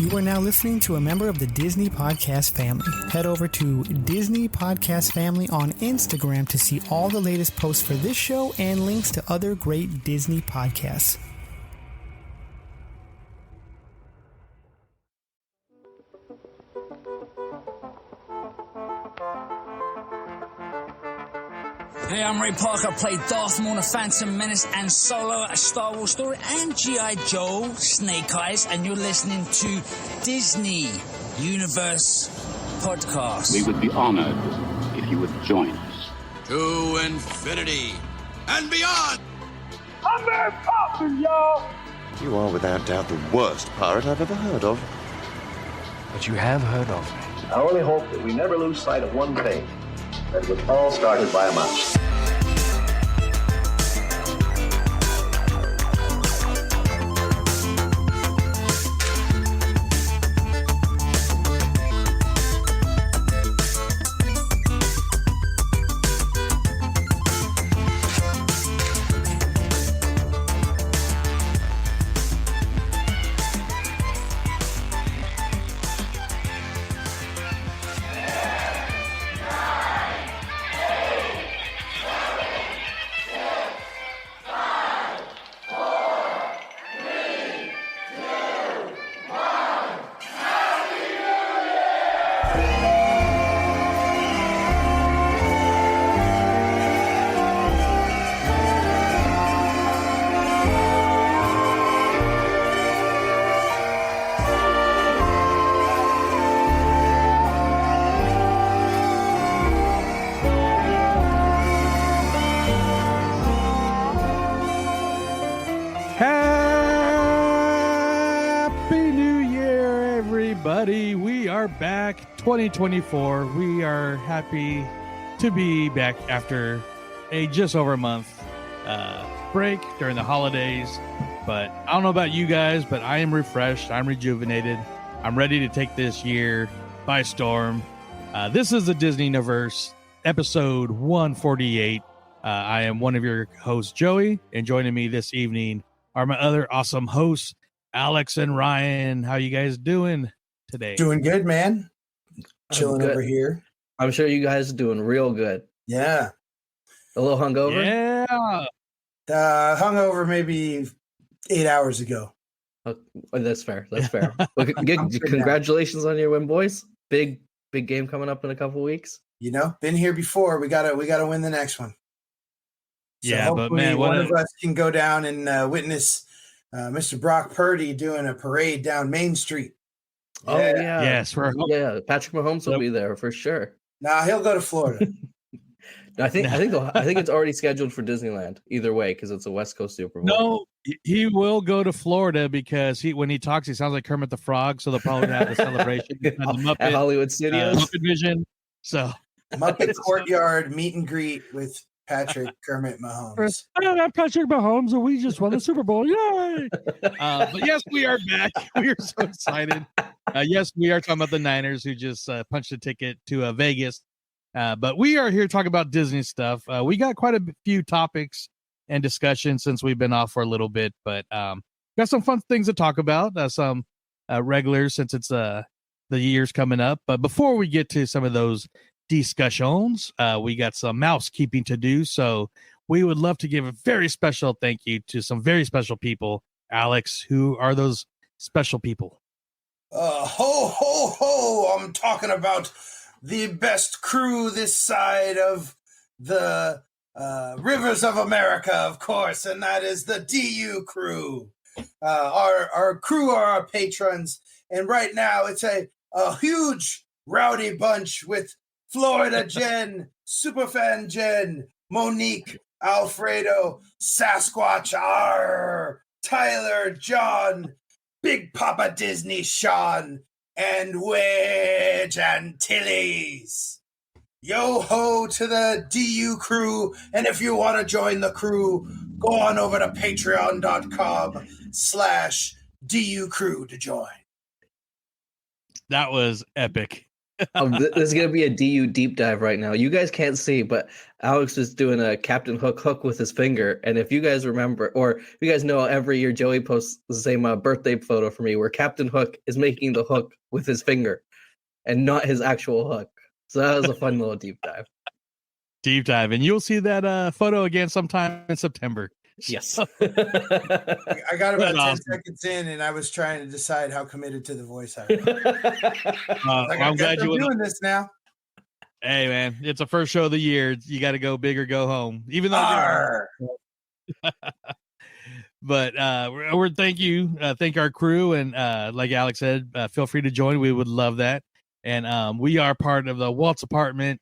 You are now listening to a member of the Disney Podcast family. Head over to Disney Podcast Family on Instagram to see all the latest posts for this show and links to other great Disney podcasts. Hey, I'm Ray Parker. Played Darth Maul in Phantom Menace and Solo, A Star Wars Story, and G.I. Joe, Snake Eyes, and you're listening to Disney Universe Podcast. We would be honored if you would join us. To infinity and beyond! I'm Mary Poppins, y'all! You are without doubt the worst pirate I've ever heard of. But you have heard of me. I only hope that we never lose sight of one thing. That was all started by a mouse. Happy New Year, everybody. We are back, 2024. We are happy to be back after a just over a month break during the holidays. But I don't know about you guys, but I am refreshed. I'm rejuvenated. I'm ready to take this year by storm. This is the Disney Universe, episode 148. I am one of your hosts, Joey, and joining me this evening are my other awesome hosts, Alex and Ryan. How you guys doing today? Doing good, man. Chilling over here. I'm sure you guys are doing real good. Yeah. A little hungover? Yeah. Hungover maybe 8 hours ago. Oh, that's fair. That's fair. Well, congratulations on your win, boys. Big game coming up in a couple weeks. You know, been here before. We gotta win the next one. So yeah, but man, one of us can go down and witness Mr. Brock Purdy doing a parade down Main Street. Oh yeah, yes, Patrick Mahomes will be there for sure. Nah, he'll go to Florida. I think it's already scheduled for Disneyland. Either way, because it's a West Coast Super Bowl. No, he will go to Florida because when he talks, he sounds like Kermit the Frog. So they'll probably have the celebration at Hollywood Studios, Muppet Vision. So Muppet Courtyard meet and greet with Patrick Kermit Mahomes. I'm Patrick Mahomes, and we just won the Super Bowl. Yay! But yes, we are back. We are so excited. Yes, we are talking about the Niners who just punched a ticket to Vegas. But we are here talking about Disney stuff. We got quite a few topics and discussions since we've been off for a little bit, but got some fun things to talk about. Some regulars since it's the year's coming up. But before we get to some of those discussions, we got some mousekeeping to do. So we would love to give a very special thank you to some very special people. Alex, who are those special people? Ho, ho, ho. I'm talking about the best crew this side of the rivers of America, of course, and that is the DU crew. Our crew are our patrons, and right now it's a huge rowdy bunch with Florida Jen, Superfan Jen, Monique, Alfredo, Sasquatch R, Tyler, John, Big Papa Disney Sean, and Wedge Antilles. Yo ho to the DU crew, and if you want to join the crew, go on over to patreon.com/DU crew to join. That was epic. This is gonna be a DU deep dive right now. You guys can't see, but Alex is doing a Captain Hook with his finger. And if you guys remember, or if you guys know, every year Joey posts the same birthday photo for me where Captain Hook is making the hook with his finger and not his actual hook. So that was a fun little deep dive. Deep dive, and you'll see that photo again sometime in September. Yes. I got about 10 awesome. seconds in, and I was trying to decide how committed to the voice I was. I'm glad you doing this now. Hey man, it's the first show of the year. You got to go big or go home. Even though, but we're thank our crew, and like Alex said, feel free to join. We would love that. And we are part of the Walt's Apartment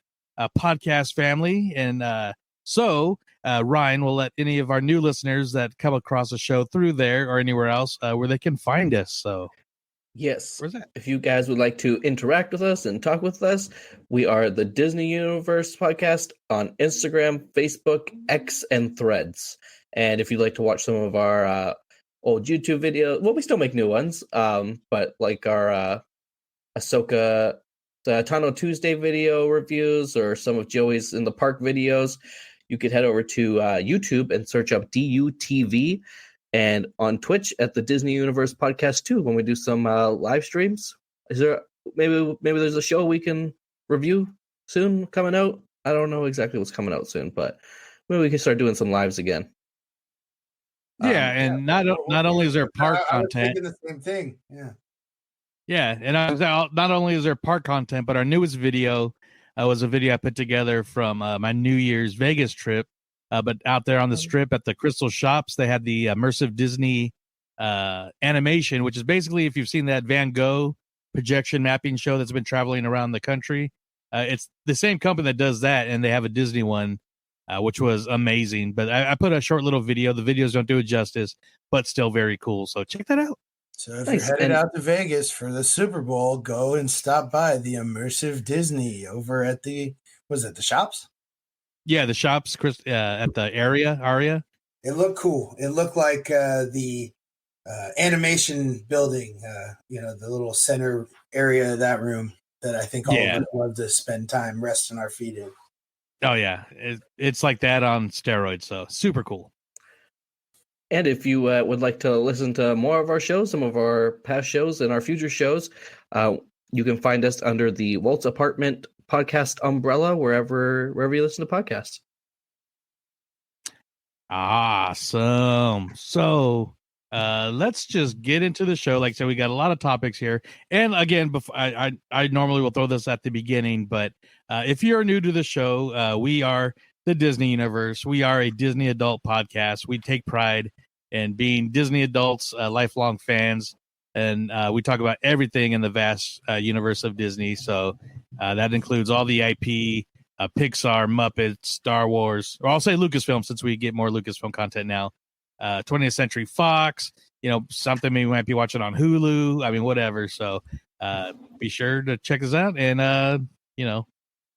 podcast family, and so Ryan will let any of our new listeners that come across the show through there or anywhere else where they can find us. So yes, where's that? If you guys would like to interact with us and talk with us, we are the Disney Universe Podcast on Instagram, Facebook, X, and Threads. And if you'd like to watch some of our old YouTube videos, well, we still make new ones, but like our Ahsoka Tano Tuesday video reviews or some of Joey's in the park videos, you could head over to YouTube and search up DUTV, and on Twitch at the Disney Universe Podcast too, when we do some live streams. Is there maybe there's a show we can review soon coming out? I don't know exactly what's coming out soon, but maybe we can start doing some lives again. Yeah, and not only is there park I was content, thinking the same thing. Yeah. Yeah, and not only is there park content, but our newest video was a video I put together from my New Year's Vegas trip. But out there on the strip at the Crystal Shops, they had the immersive Disney animation, which is basically, if you've seen that Van Gogh projection mapping show that's been traveling around the country, it's the same company that does that, and they have a Disney one, which was amazing. But I put a short little video. The videos don't do it justice, but still very cool. So check that out. So if you're headed out to Vegas for the Super Bowl, go and stop by the immersive Disney over at the shops? Yeah, the shops, at the Aria. It looked cool. It looked like the animation building, the little center area of that room that I think all of us love to spend time resting our feet in. Oh, yeah. It's like that on steroids, so super cool. And if you would like to listen to more of our shows, some of our past shows and our future shows, you can find us under the Walt's Apartment podcast umbrella, wherever you listen to podcasts. Awesome. So let's just get into the show. Like I said, we got a lot of topics here. And again, before I normally will throw this at the beginning, but if you're new to the show, we are the Disney Universe. We are a Disney adult podcast. We take pride in being Disney adults, lifelong fans, and we talk about everything in the vast universe of Disney. So that includes all the IP, Pixar, Muppets, Star Wars, or I'll say Lucasfilm, since we get more Lucasfilm content now. 20th Century Fox, something we might be watching on Hulu. I mean, whatever. So be sure to check us out and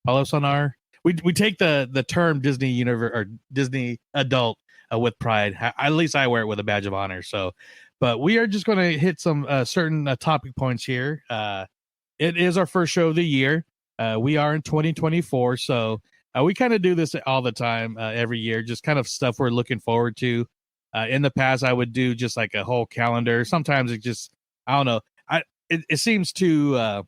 follow us on our. We take the term Disney Universe or Disney adult with pride. At least I wear it with a badge of honor. So, but we are just going to hit some certain topic points here. It is our first show of the year. We are in 2024, so we kind of do this all the time, every year. Just kind of stuff we're looking forward to. In the past, I would do just like a whole calendar. Sometimes it just, I don't know. It seems too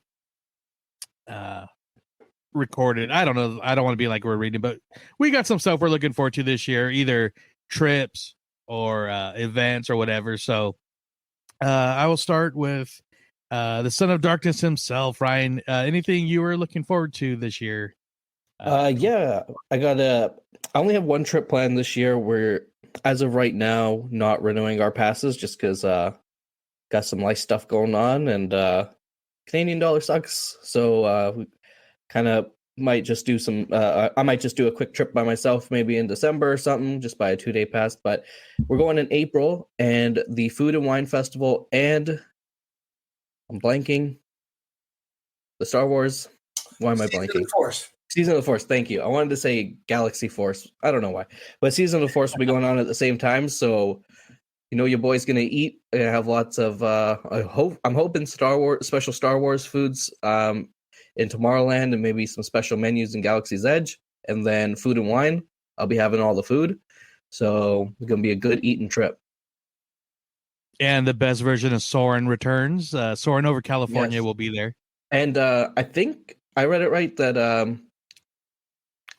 recorded. I don't know. I don't want to be like we're reading, but we got some stuff we're looking forward to this year, either trips or events or whatever. So I will start with the Son of Darkness himself, Ryan. Anything you were looking forward to this year? Yeah, I only have one trip planned this year. We're, as of right now, not renewing our passes just because got some life stuff going on, and Canadian dollar sucks. So we kind of might just do some. I might just do a quick trip by myself, maybe in December or something, just buy a 2-day pass. But we're going in April, and the Food and Wine Festival, and I'm blanking. The Star Wars. Why am I blanking? Season of the Force. Season of the Force. Thank you. I wanted to say Galaxy Force. I don't know why, but Season of the Force will be going on at the same time. So, your boy's gonna eat and have lots of. I'm hoping Star Wars special Star Wars foods. in Tomorrowland and maybe some special menus in Galaxy's Edge. And then food and wine. I'll be having all the food. So it's going to be a good eating trip. And the best version of Soarin' returns. Soarin' over California will be there. And I think I read it right that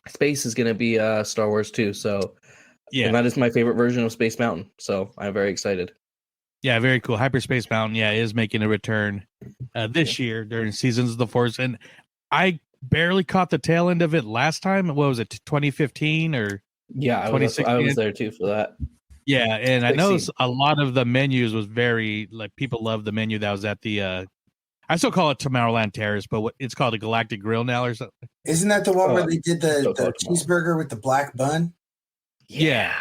Space is going to be Star Wars too. So yeah, and that is my favorite version of Space Mountain. So I'm very excited. Yeah, very cool. Hyperspace Mountain, is making a return this year during Seasons of the Force. And I barely caught the tail end of it last time. What was it, 2015 or 2016? I was there too for that. Yeah, and I know a lot of the menus was very, like, people loved the menu that was at the, I still call it Tomorrowland Terrace, but it's called a Galactic Grill now or something. Isn't that the one where they did the cheeseburger with the black bun? Yeah.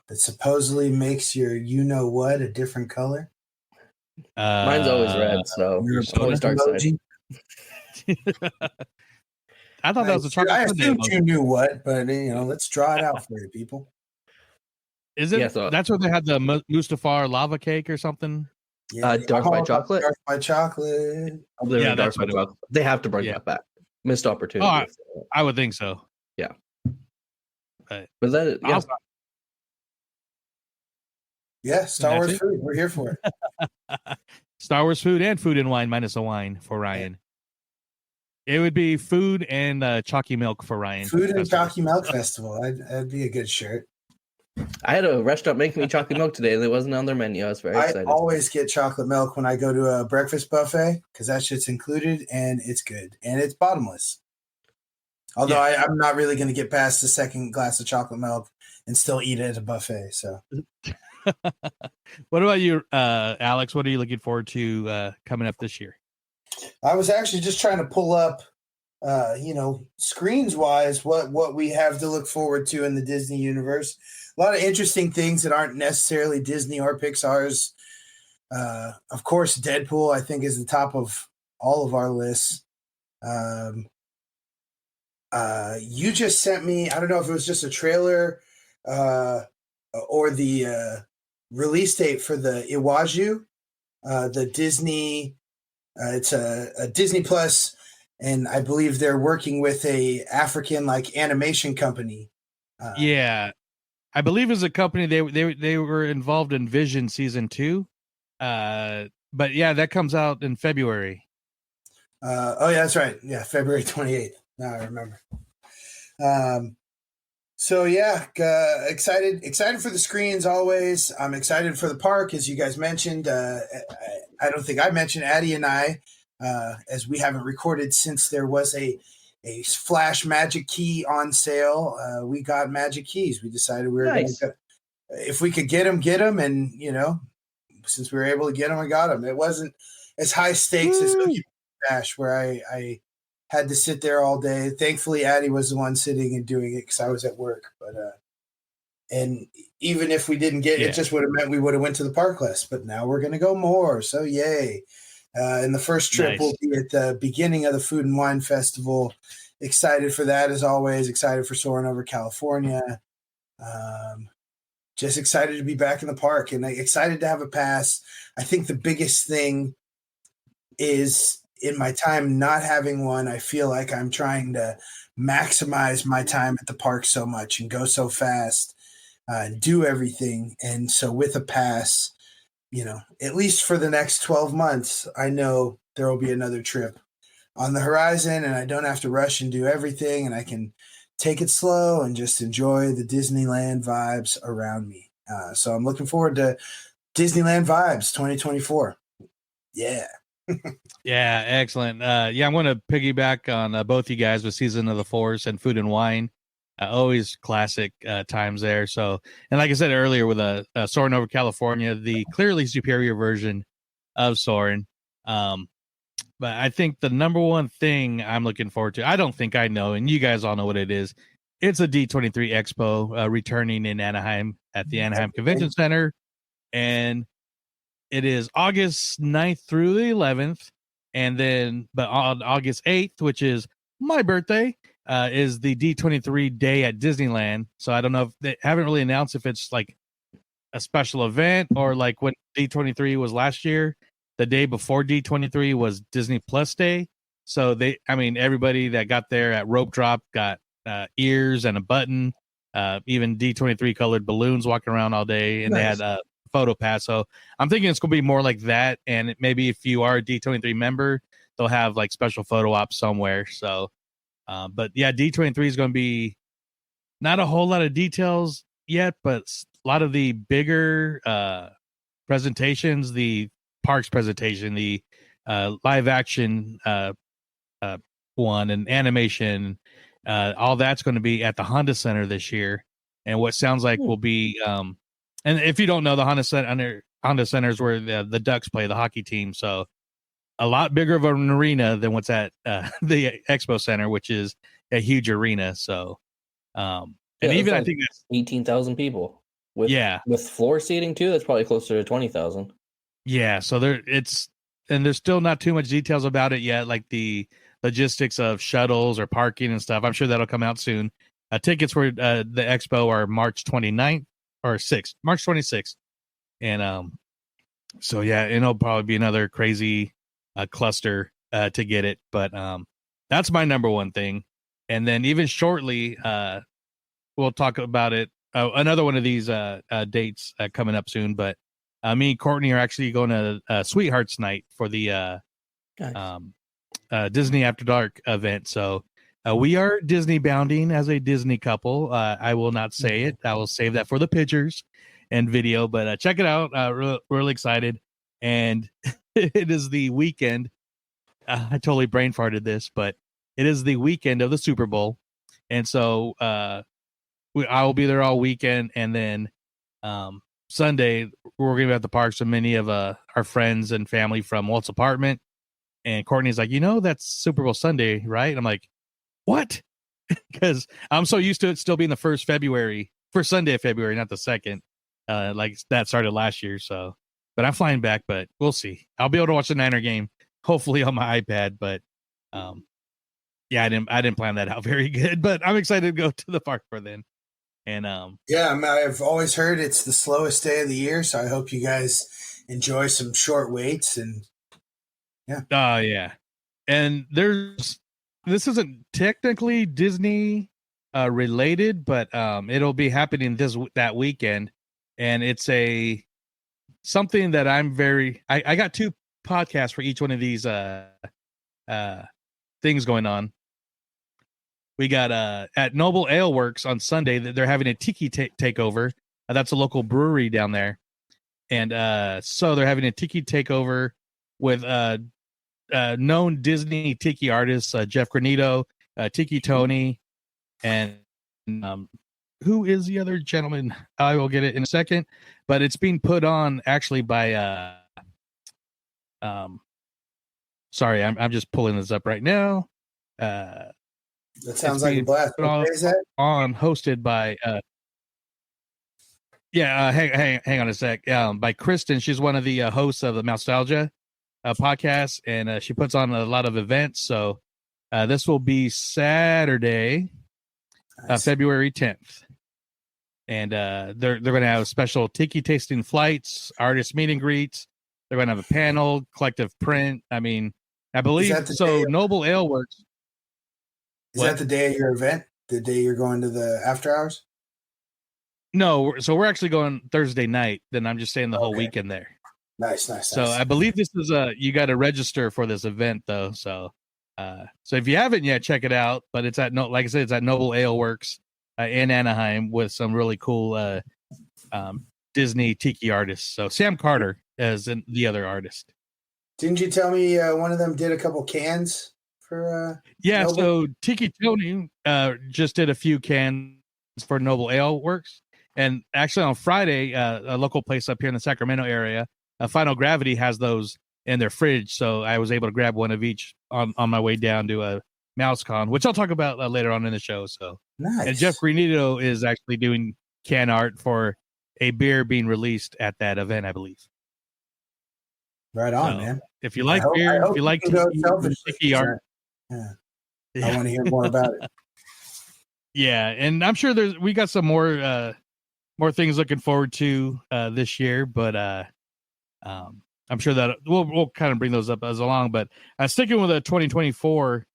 That supposedly makes your you-know-what a different color? Mine's always red, so always dark side. I thought that was a chocolate. I assumed you knew what, but let's draw it out for you, people. Is it? Yeah, that's where they had the Mustafar lava cake or something. Yeah, Dark by Chocolate. Dark by Chocolate. Yeah, Dark by Chocolate. They have to bring that back. Missed opportunity. Oh, I would think so. Yeah. But that, Star Wars food. We're here for it. Star Wars food and food and wine minus a wine for Ryan. It would be food and chalky milk for Ryan. Food and chalky milk festival. That'd be a good shirt. I had a restaurant make me chocolate milk today, and it wasn't on their menu. I was very excited. I always get chocolate milk when I go to a breakfast buffet because that shit's included and it's good and it's bottomless. Although I'm not really going to get past the second glass of chocolate milk and still eat it at a buffet. So, what about you, Alex? What are you looking forward to coming up this year? I was actually just trying to pull up, screens wise, what we have to look forward to in the Disney universe. A lot of interesting things that aren't necessarily Disney or Pixar's. Of course, Deadpool, I think, is the top of all of our lists. You just sent me, I don't know if it was just a trailer or the release date for the Iwaju, the Disney. It's a Disney Plus, and I believe they're working with a African animation company. I believe it's a company they were involved in Vision season 2. But that comes out in February. That's right. Yeah, February 28th. Now I remember. Excited for the screens always. I'm excited for the park, as you guys mentioned. I don't think I mentioned Addie and I, as we haven't recorded since there was a Flash Magic Key on sale. We got Magic Keys. We decided we were going to, if we could get them, and since we were able to get them, I got them. It wasn't as high stakes as Cookie Dash, where I had to sit there all day. Thankfully, Addie was the one sitting and doing it because I was at work. But and even if we didn't get it, just would have meant we would have went to the park less. But now we're going to go more. So yay! And the first trip will be at the beginning of the Food and Wine Festival. Excited for that as always. Excited for Soarin' over California. Just excited to be back in the park and excited to have a pass. I think the biggest thing is, in my time not having one, I feel like I'm trying to maximize my time at the park so much and go so fast, do everything. And so with a pass, at least for the next 12 months, I know there will be another trip on the horizon, and I don't have to rush and do everything, and I can take it slow and just enjoy the Disneyland vibes around me. So I'm looking forward to Disneyland Vibes 2024. Yeah. Yeah, excellent. I'm going to piggyback on both you guys with Season of the Force and Food and Wine. Always classic times there. So, and like I said earlier, with Soarin' over California, the clearly superior version of Soarin'. But I think the number one thing I'm looking forward to, I don't think I know, and you guys all know what it is. It's a D23 Expo returning in Anaheim at the Anaheim Convention Center. And it is August 9th through the 11th. And then, but on August 8th, which is my birthday, is the D23 day at Disneyland. So I don't know if they haven't really announced if it's like a special event or like when D23 was last year. The day before D23 was Disney Plus Day. So everybody that got there at rope drop got ears and a button, even D23 colored balloons walking around all day, and Nice. they had a photo pass. So I'm thinking it's going to be more like that. And maybe if you are a D23 member, they'll have like special photo ops somewhere. So, but yeah, D23 is going to be not a whole lot of details yet, but a lot of the bigger presentations, the parks presentation, the live action one, and animation, all that's going to be at the Honda Center this year. And what sounds like will be, and if you don't know, the Honda Center is where the Ducks play, the hockey team. So a lot bigger of an arena than what's at the Expo Center, which is a huge arena. So, and even I think that's 18,000 people. With floor seating too, that's probably closer to 20,000. Yeah, so there's still not too much details about it yet, like the logistics of shuttles or parking and stuff. I'm sure that'll come out soon. Tickets for the expo are March 29th or 6th, March 26th. And so yeah, it'll probably be another crazy cluster to get it. But that's my number one thing. And then even shortly, we'll talk about it. Another one of these dates coming up soon. But me and Courtney are actually going to Sweethearts Night for the Disney After Dark event. So we are Disney bounding as a Disney couple. I will not say it. I will save that for the pictures and video. But check it out. Really excited. And it is the weekend. I totally brain farted this, but it is the weekend of the Super Bowl. And so I will be there all weekend. And then Sunday, we're going to be at the park. So many of our friends and family from Walt's apartment. And Courtney's like, that's Super Bowl Sunday, right? I'm like, what? Because I'm so used to it still being the first Sunday of February, not the second. Like that started last year. So, but I'm flying back, but we'll see. I'll be able to watch the Niner game, hopefully on my iPad. But yeah, I didn't plan that out very good, but I'm excited to go to the park for then. And I've always heard it's the slowest day of the year, so I hope you guys enjoy some short waits. And yeah. And this isn't technically Disney related, but it'll be happening that weekend, and it's something that I'm I got two podcasts for each one of these things going on. We got at Noble Ale Works on Sunday that they're having a tiki takeover. That's a local brewery down there, and so they're having a tiki takeover with known Disney tiki artists, Jeff Granito, Tiki Tony, and who is the other gentleman? I will get it in a second, but it's being put on actually by sorry, I'm just pulling this up right now. That sounds like a blast. What is that? Hosted by hang on a sec. By Kristen. She's one of the hosts of the Nostalgia podcast, and she puts on a lot of events. So this will be Saturday, February 10th, and they're going to have special tiki tasting flights, artist meet and greets. They're going to have a panel, collective print. I mean, I believe so. Noble Ale Works. Is that the day of your event? The day you're going to the after hours? No, so we're actually going Thursday night. Then I'm just staying the whole weekend there. Nice. So I believe this is you got to register for this event though. So if you haven't yet, check it out. But it's like I said, it's at Noble Ale Works in Anaheim with some really cool Disney tiki artists. So Sam Carter as the other artist. Didn't you tell me one of them did a couple cans for? Noble? So Tiki Tony just did a few cans for Noble Ale Works, and actually on Friday, a local place up here in the Sacramento area, Final Gravity has those in their fridge. So I was able to grab one of each on my way down to a MouseCon, which I'll talk about later on in the show. So nice. And Jeff Granito is actually doing can art for a beer being released at that event, I believe. Right on, man. If you like beer, if you like tiki art, I want to hear more about it. Yeah, and I'm sure we got some more things looking forward to this year, but I'm sure that we'll kind of bring those up as along. But sticking with a 2024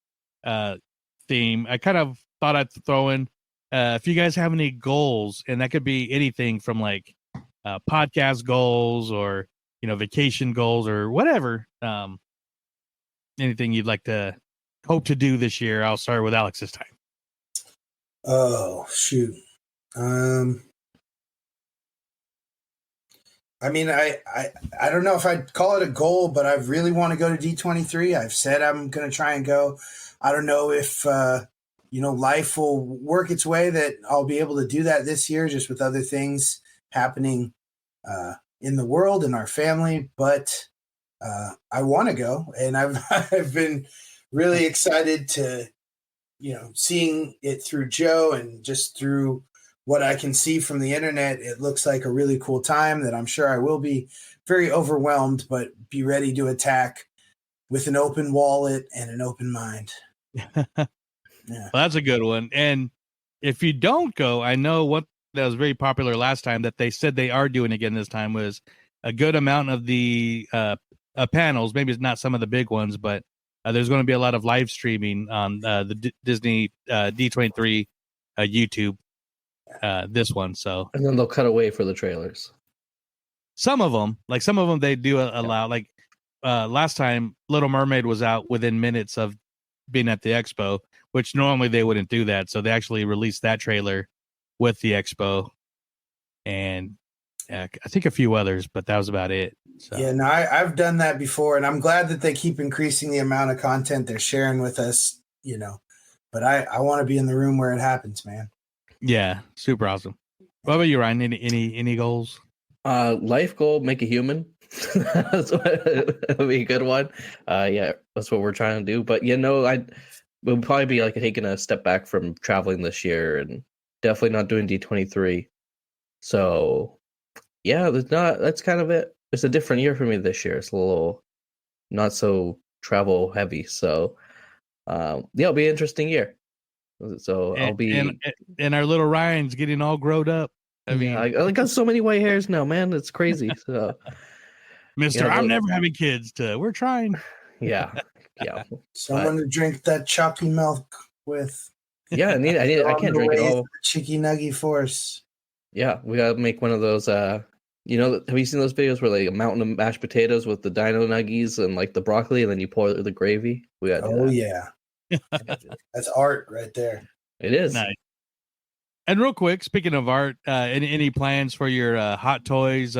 theme, I kind of thought I'd throw in if you guys have any goals, and that could be anything from like podcast goals or vacation goals or whatever. Anything you'd like to hope to do this year. I'll start with Alex this time. Oh, shoot. I mean, I don't know if I'd call it a goal, but I really want to go to D23. I've said I'm going to try and go. I don't know if, life will work its way that I'll be able to do that this year, just with other things happening in the world and our family. But I want to go, and I've been really excited to, seeing it through Joe and just through what I can see from the internet. It looks like a really cool time that I'm sure I will be very overwhelmed, but be ready to attack with an open wallet and an open mind. Yeah. Well, that's a good one. And if you don't go, I know what that was very popular last time that they said they are doing again this time was a good amount of the panels. Maybe it's not some of the big ones, but there's going to be a lot of live streaming on the Disney D23 YouTube. This one, so and then they'll cut away for the trailers. Some of them they do allow. Like last time, Little Mermaid was out within minutes of being at the expo, which normally they wouldn't do that. So they actually released that trailer with the expo, and I think a few others, but that was about it. So. Yeah, no, I've done that before, and I'm glad that they keep increasing the amount of content they're sharing with us. But I want to be in the room where it happens, man. Yeah, super awesome. What about you, Ryan? Any goals? Life goal: make a human. That'll be a good one. Yeah, that's what we're trying to do. But we'll probably be like taking a step back from traveling this year, and definitely not doing D23. So, yeah, that's kind of it. It's a different year for me this year. It's a little not so travel heavy. So, it'll be an interesting year. So I'll be and our little Ryan's getting all grown up. I mean, I got so many white hairs now, man. It's crazy. So, Mister, I'm never having kids. We're trying. Yeah. Someone to drink that choppy milk with. Yeah, I can't drink it all. Cheeky nuggy force. Yeah, we gotta make one of those. Have you seen those videos where like a mountain of mashed potatoes with the dino nuggies and like the broccoli, and then you pour the gravy? We gotta do that. Yeah. That's art right there. It is. Nice. And real quick, speaking of art, any plans for your Hot Toys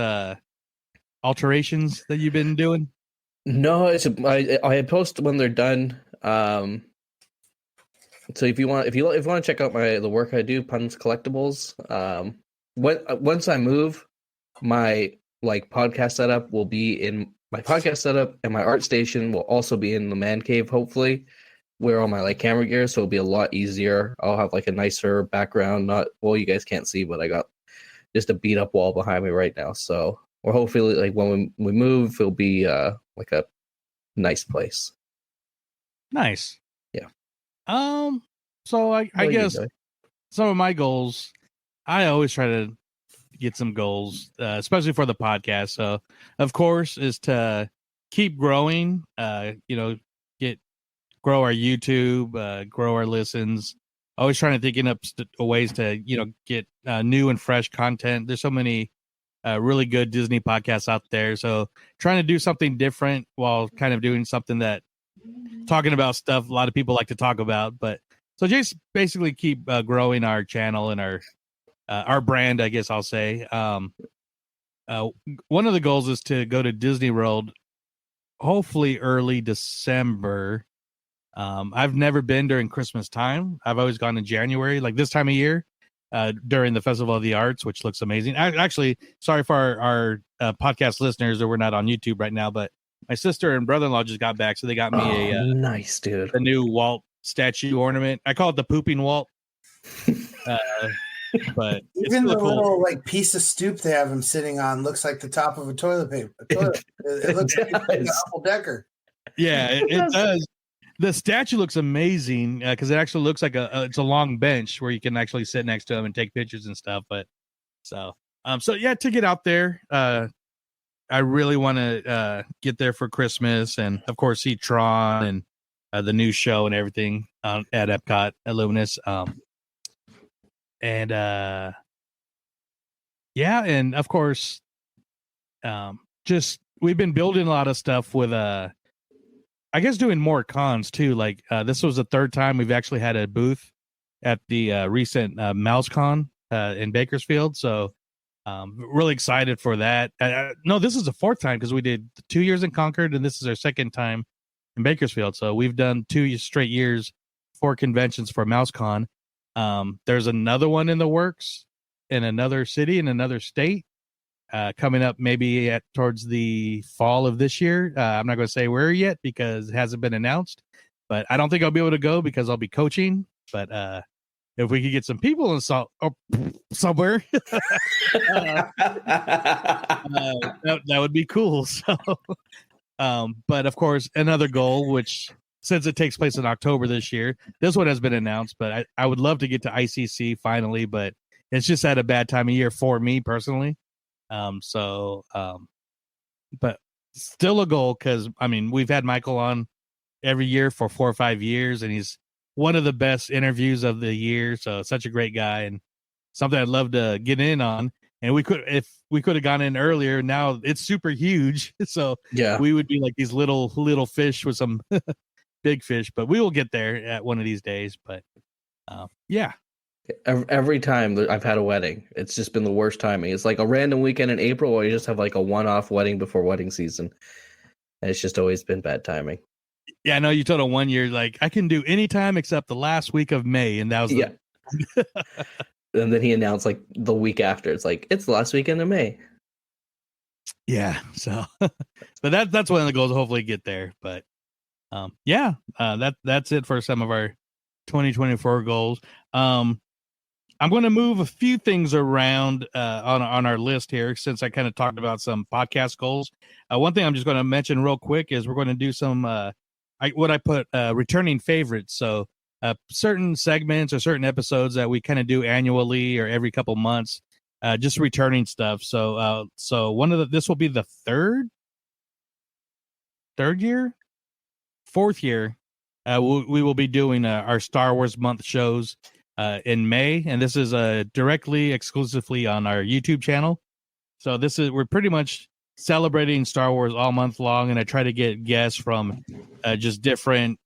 alterations that you've been doing? No, I post when they're done. So if you want to check out the work I do, Puns Collectibles. Once I move, my podcast setup will be in my podcast setup, and my art station will also be in the man cave. Hopefully, where all my camera gear, so it'll be a lot easier. I'll have a nicer background. You guys can't see, but I got just a beat up wall behind me right now. So, or hopefully, when we move, it'll be a nice place. Nice. Yeah. So I guess some of my goals, I always try to get some goals, especially for the podcast. So, of course, is to keep growing. Grow our YouTube, grow our listens. Always trying to thinking up ways to get new and fresh content. There's so many really good Disney podcasts out there. So trying to do something different while kind of doing something that talking about stuff a lot of people like to talk about. But so just basically keep growing our channel and our brand, I guess I'll say. One of the goals is to go to Disney World, hopefully early December. I've never been during Christmas time. I've always gone in January, like this time of year, during the Festival of the Arts, which looks amazing. Actually, sorry for our podcast listeners that we're not on YouTube right now, but my sister and brother-in-law just got back, so they got me nice, dude, a new Walt statue ornament. I call it the pooping Walt. But even the little piece of stoop they have him sitting on looks like the top of a toilet paper. It looks like an apple decker. Yeah, it does. The statue looks amazing because it actually looks like it's a long bench where you can actually sit next to him and take pictures and stuff. But so yeah, to get out there, I really want to get there for Christmas, and of course see Tron and the new show and everything at Epcot at Luminous. And of course, just we've been building a lot of stuff with I guess doing more cons too. Like this was the third time we've actually had a booth at the recent MouseCon in Bakersfield. So really excited for that. No, this is the fourth time because we did 2 years in Concord, and this is our second time in Bakersfield. So we've done 2 straight years for conventions for MouseCon. There's another one in the works in another city in another state coming up maybe towards the fall of this year. I'm not going to say where yet because it hasn't been announced, but I don't think I'll be able to go because I'll be coaching. But if we could get some people in somewhere, that would be cool. So, but of course, another goal, which since it takes place in October this year, this one has been announced, but I would love to get to ICC finally, but it's just at a bad time of year for me personally. But still a goal because, I mean, we've had Michael on every year for 4 or 5 years, and he's one of the best interviews of the year. So such a great guy and something I'd love to get in on. And if we could have gone in earlier, now it's super huge. So yeah, we would be like these little fish with some big fish, but we will get there at one of these days. But yeah. Every time that I've had a wedding, it's just been the worst timing. It's like a random weekend in April where you just have like a one-off wedding before wedding season. And it's just always been bad timing. Yeah, I know you told him 1 year, like, I can do any time except the last week of May. And that was And then he announced like the week after. It's like, it's the last weekend of May. Yeah. So, but that's one of the goals, hopefully get there. But that's it for some of our 2024 goals. I'm going to move a few things around on our list here since I kind of talked about some podcast goals. One thing I'm just going to mention real quick is we're going to do some what I put returning favorites. So certain segments or certain episodes that we kind of do annually or every couple months, just returning stuff. So this will be the fourth year. We will be doing our Star Wars month shows in May, and this is directly exclusively on our YouTube channel. So we're pretty much celebrating Star Wars all month long, and I try to get guests from just different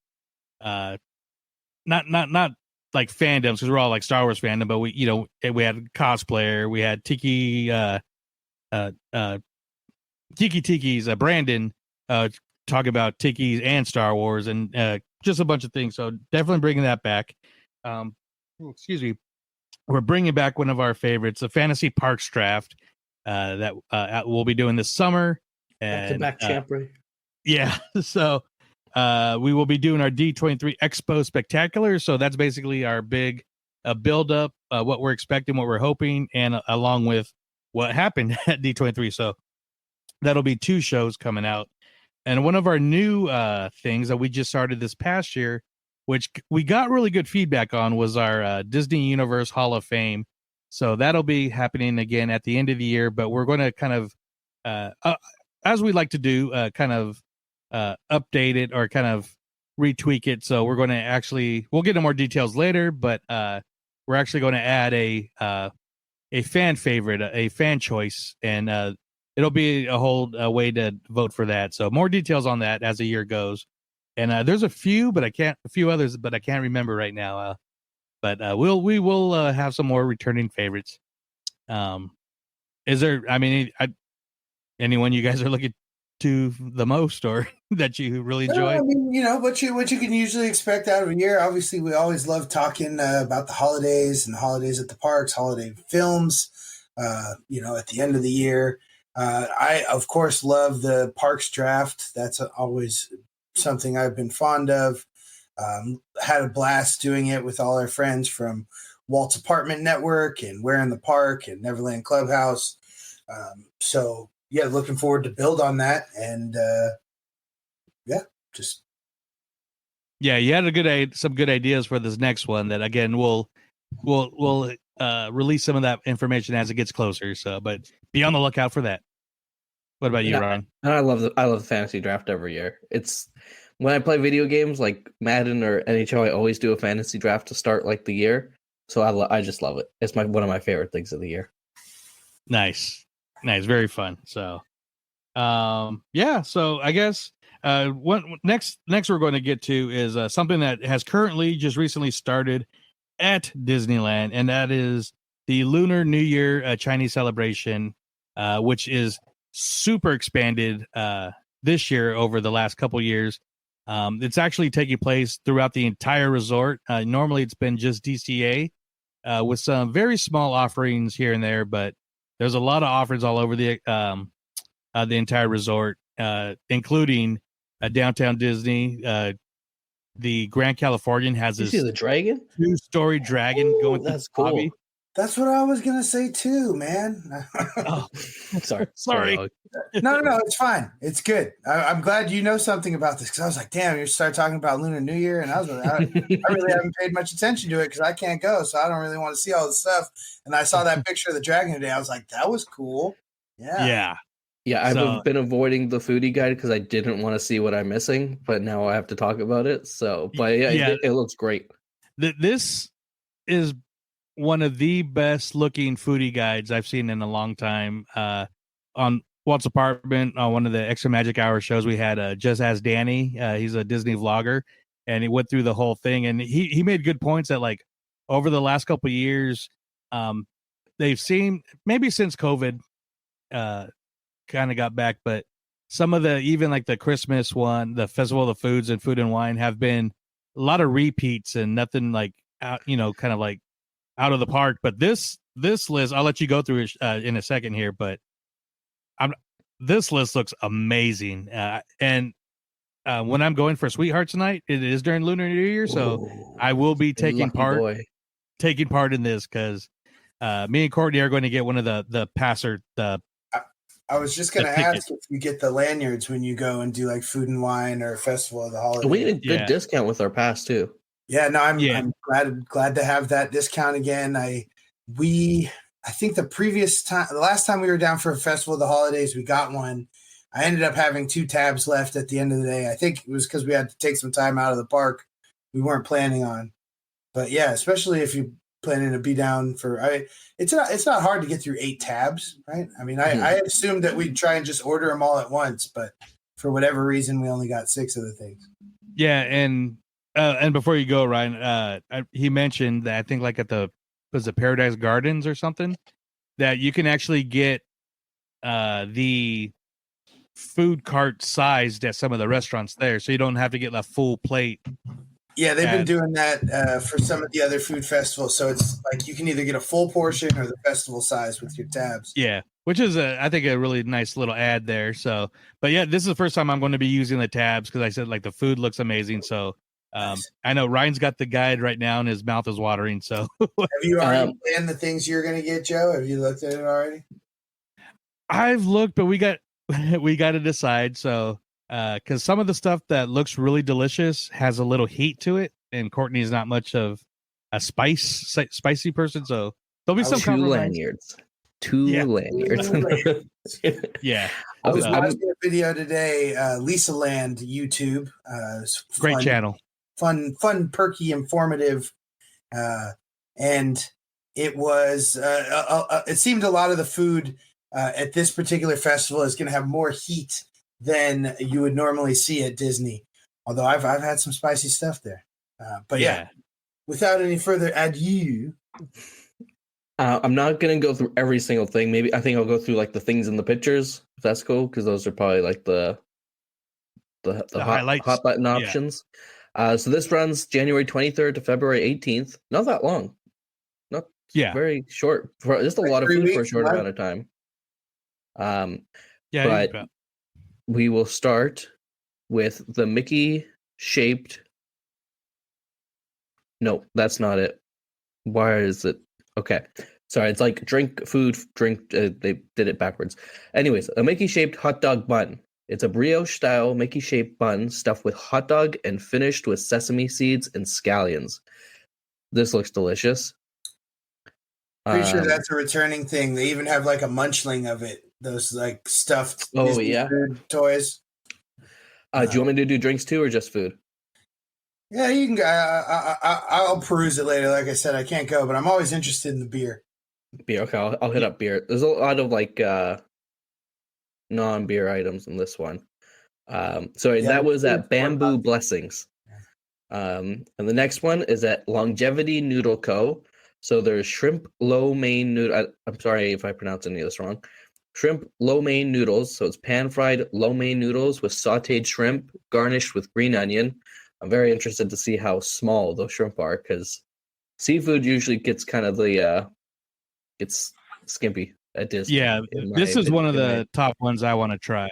not like fandoms, because we're all like Star Wars fandom, but we had cosplayer, we had Tiki's Brandon talk about Tiki's and Star Wars and just a bunch of things. So definitely bringing that back. Excuse me. We're bringing back one of our favorites, the Fantasy Parks Draft that we'll be doing this summer. And back champ. Yeah. So we will be doing our D23 Expo Spectacular. So that's basically our big build up, what we're expecting, what we're hoping, and along with what happened at D23. So that'll be 2 shows coming out. And one of our new things that we just started this past year, which we got really good feedback on, was our Disney Universe Hall of Fame. So that'll be happening again at the end of the year, but we're going to kind of, as we like to do, kind of update it or kind of retweak it. So we're going to we'll get into more details later, but we're actually going to add a fan favorite, a fan choice, and it'll be a whole way to vote for that. So more details on that as the year goes. And there's a few others, but I can't remember right now. But we will have some more returning favorites. Is there? I mean, anyone you guys are looking to the most, or that you really enjoy? I mean, what you can usually expect out of a year. Obviously, we always love talking about the holidays and the holidays at the parks, holiday films. At the end of the year, I of course love the Parks Draft. That's always something I've been fond of. Had a blast doing it with all our friends from Walt's Apartment Network and Where in the Park and Neverland Clubhouse. So yeah, looking forward to build on that. And you had some good ideas for this next one that again we'll release some of that information as it gets closer. So, but be on the lookout for that. What about you, Ryan? I love the fantasy draft every year. It's when I play video games like Madden or NHL, I always do a fantasy draft to start like the year. So I just love it. It's one of my favorite things of the year. Nice, very fun. So, yeah. So I guess what next we're going to get to is something that has currently just recently started at Disneyland, and that is the Lunar New Year Chinese celebration, which is super expanded this year over the last couple years. It's actually taking place throughout the entire resort. Normally it's been just DCA with some very small offerings here and there, but there's a lot of offerings all over the entire resort, including Downtown Disney. The Grand Californian has this. You see the dragon? 2-story dragon going through that's the lobby. Cool. That's what I was gonna say too, man. Oh, sorry. No, it's fine. It's good. I'm glad you know something about this because I was like, damn, you start talking about Lunar New Year, and I really haven't paid much attention to it because I can't go, so I don't really want to see all this stuff. And I saw that picture of the dragon today. I was like, that was cool. Yeah. I've been avoiding the foodie guide because I didn't want to see what I'm missing, but now I have to talk about it. So, but it looks great. This is one of the best looking foodie guides I've seen in a long time. On Walt's apartment, on one of the Extra Magic Hour shows, we had Just Ask Danny. He's a Disney vlogger, and he went through the whole thing, and he made good points that like over the last couple of years, they've seen maybe since COVID kind of got back, but some of the even like the Christmas one, the Festival of the Foods and Food and Wine have been a lot of repeats and nothing like kind of like out of the park. But this list, I'll let you go through it in a second here, but this list looks amazing. And when I'm going for Sweetheart tonight, it is during Lunar New Year, so I will be taking part in this because me and Courtney are going to get one of the passer. I was just going to ask if you get the lanyards when you go and do like Food and Wine or Festival of the Holidays. We get a good discount with our pass too. Yeah, no, I'm glad to have that discount again. I think the last time we were down for a Festival of the Holidays, we got one. I ended up having 2 tabs left at the end of the day. I think it was because we had to take some time out of the park we weren't planning on. But yeah, especially if you're planning to be down for it's not hard to get through 8 tabs, right? I mean, I assumed that we'd try and just order them all at once, but for whatever reason, we only got 6 of the things. Yeah, and before you go, Ryan, he mentioned that I think like at was it Paradise Gardens or something, that you can actually get the food cart sized at some of the restaurants there, so you don't have to get a full plate. Yeah, they've been doing that for some of the other food festivals. So it's like you can either get a full portion or the festival size with your tabs. Yeah, which is I think a really nice little ad there. So, but yeah, this is the first time I'm going to be using the tabs because I said like the food looks amazing. So I know Ryan's got the guide right now and his mouth is watering. So have you already planned the things you're going to get, Joe? Have you looked at it already? I've looked, but we got to decide. So. Because some of the stuff that looks really delicious has a little heat to it, and Courtney's not much of a spicy person, so there'll be some 2 lanyards. 2 lanyards. Yeah. I was watching a video today, Lisa Land YouTube. Great channel. Fun, perky, informative, and it was. It seemed a lot of the food at this particular festival is going to have more heat than you would normally see at Disney. Although I've had some spicy stuff there. But yeah, without any further ado. I'm not going to go through every single thing. Maybe I think I'll go through like the things in the pictures, if that's cool, because those are probably like the hot button options. So this runs January 23rd to February 18th. Not that long. Not very short. Just a lot of food for a short amount of time. But we will start with the Mickey shaped. No, that's not it. Why is it? Okay. Sorry, it's like drink. They did it backwards. Anyways, a Mickey shaped hot dog bun. It's a brioche style Mickey shaped bun stuffed with hot dog and finished with sesame seeds and scallions. This looks delicious. Pretty sure that's a returning thing. They even have like a munchling of it those like stuffed Oh, Disney yeah. food toys. Do you want me to do drinks too, or just food? Yeah, you can. I'll peruse it later. Like I said, I can't go, but I'm always interested in the beer. Beer. Okay, I'll hit up beer. There's a lot of like non-beer items in this one. That was at Bamboo Blessings. And the next one is at Longevity Noodle Co. So there's shrimp lo mein noodle. I'm sorry if I pronounce any of this wrong. Shrimp lo mein noodles. So it's pan-fried lo mein noodles with sautéed shrimp garnished with green onion. I'm very interested to see how small those shrimp are, because seafood usually gets kind of gets skimpy at Disney. Yeah, this is one of the top ones I want to try.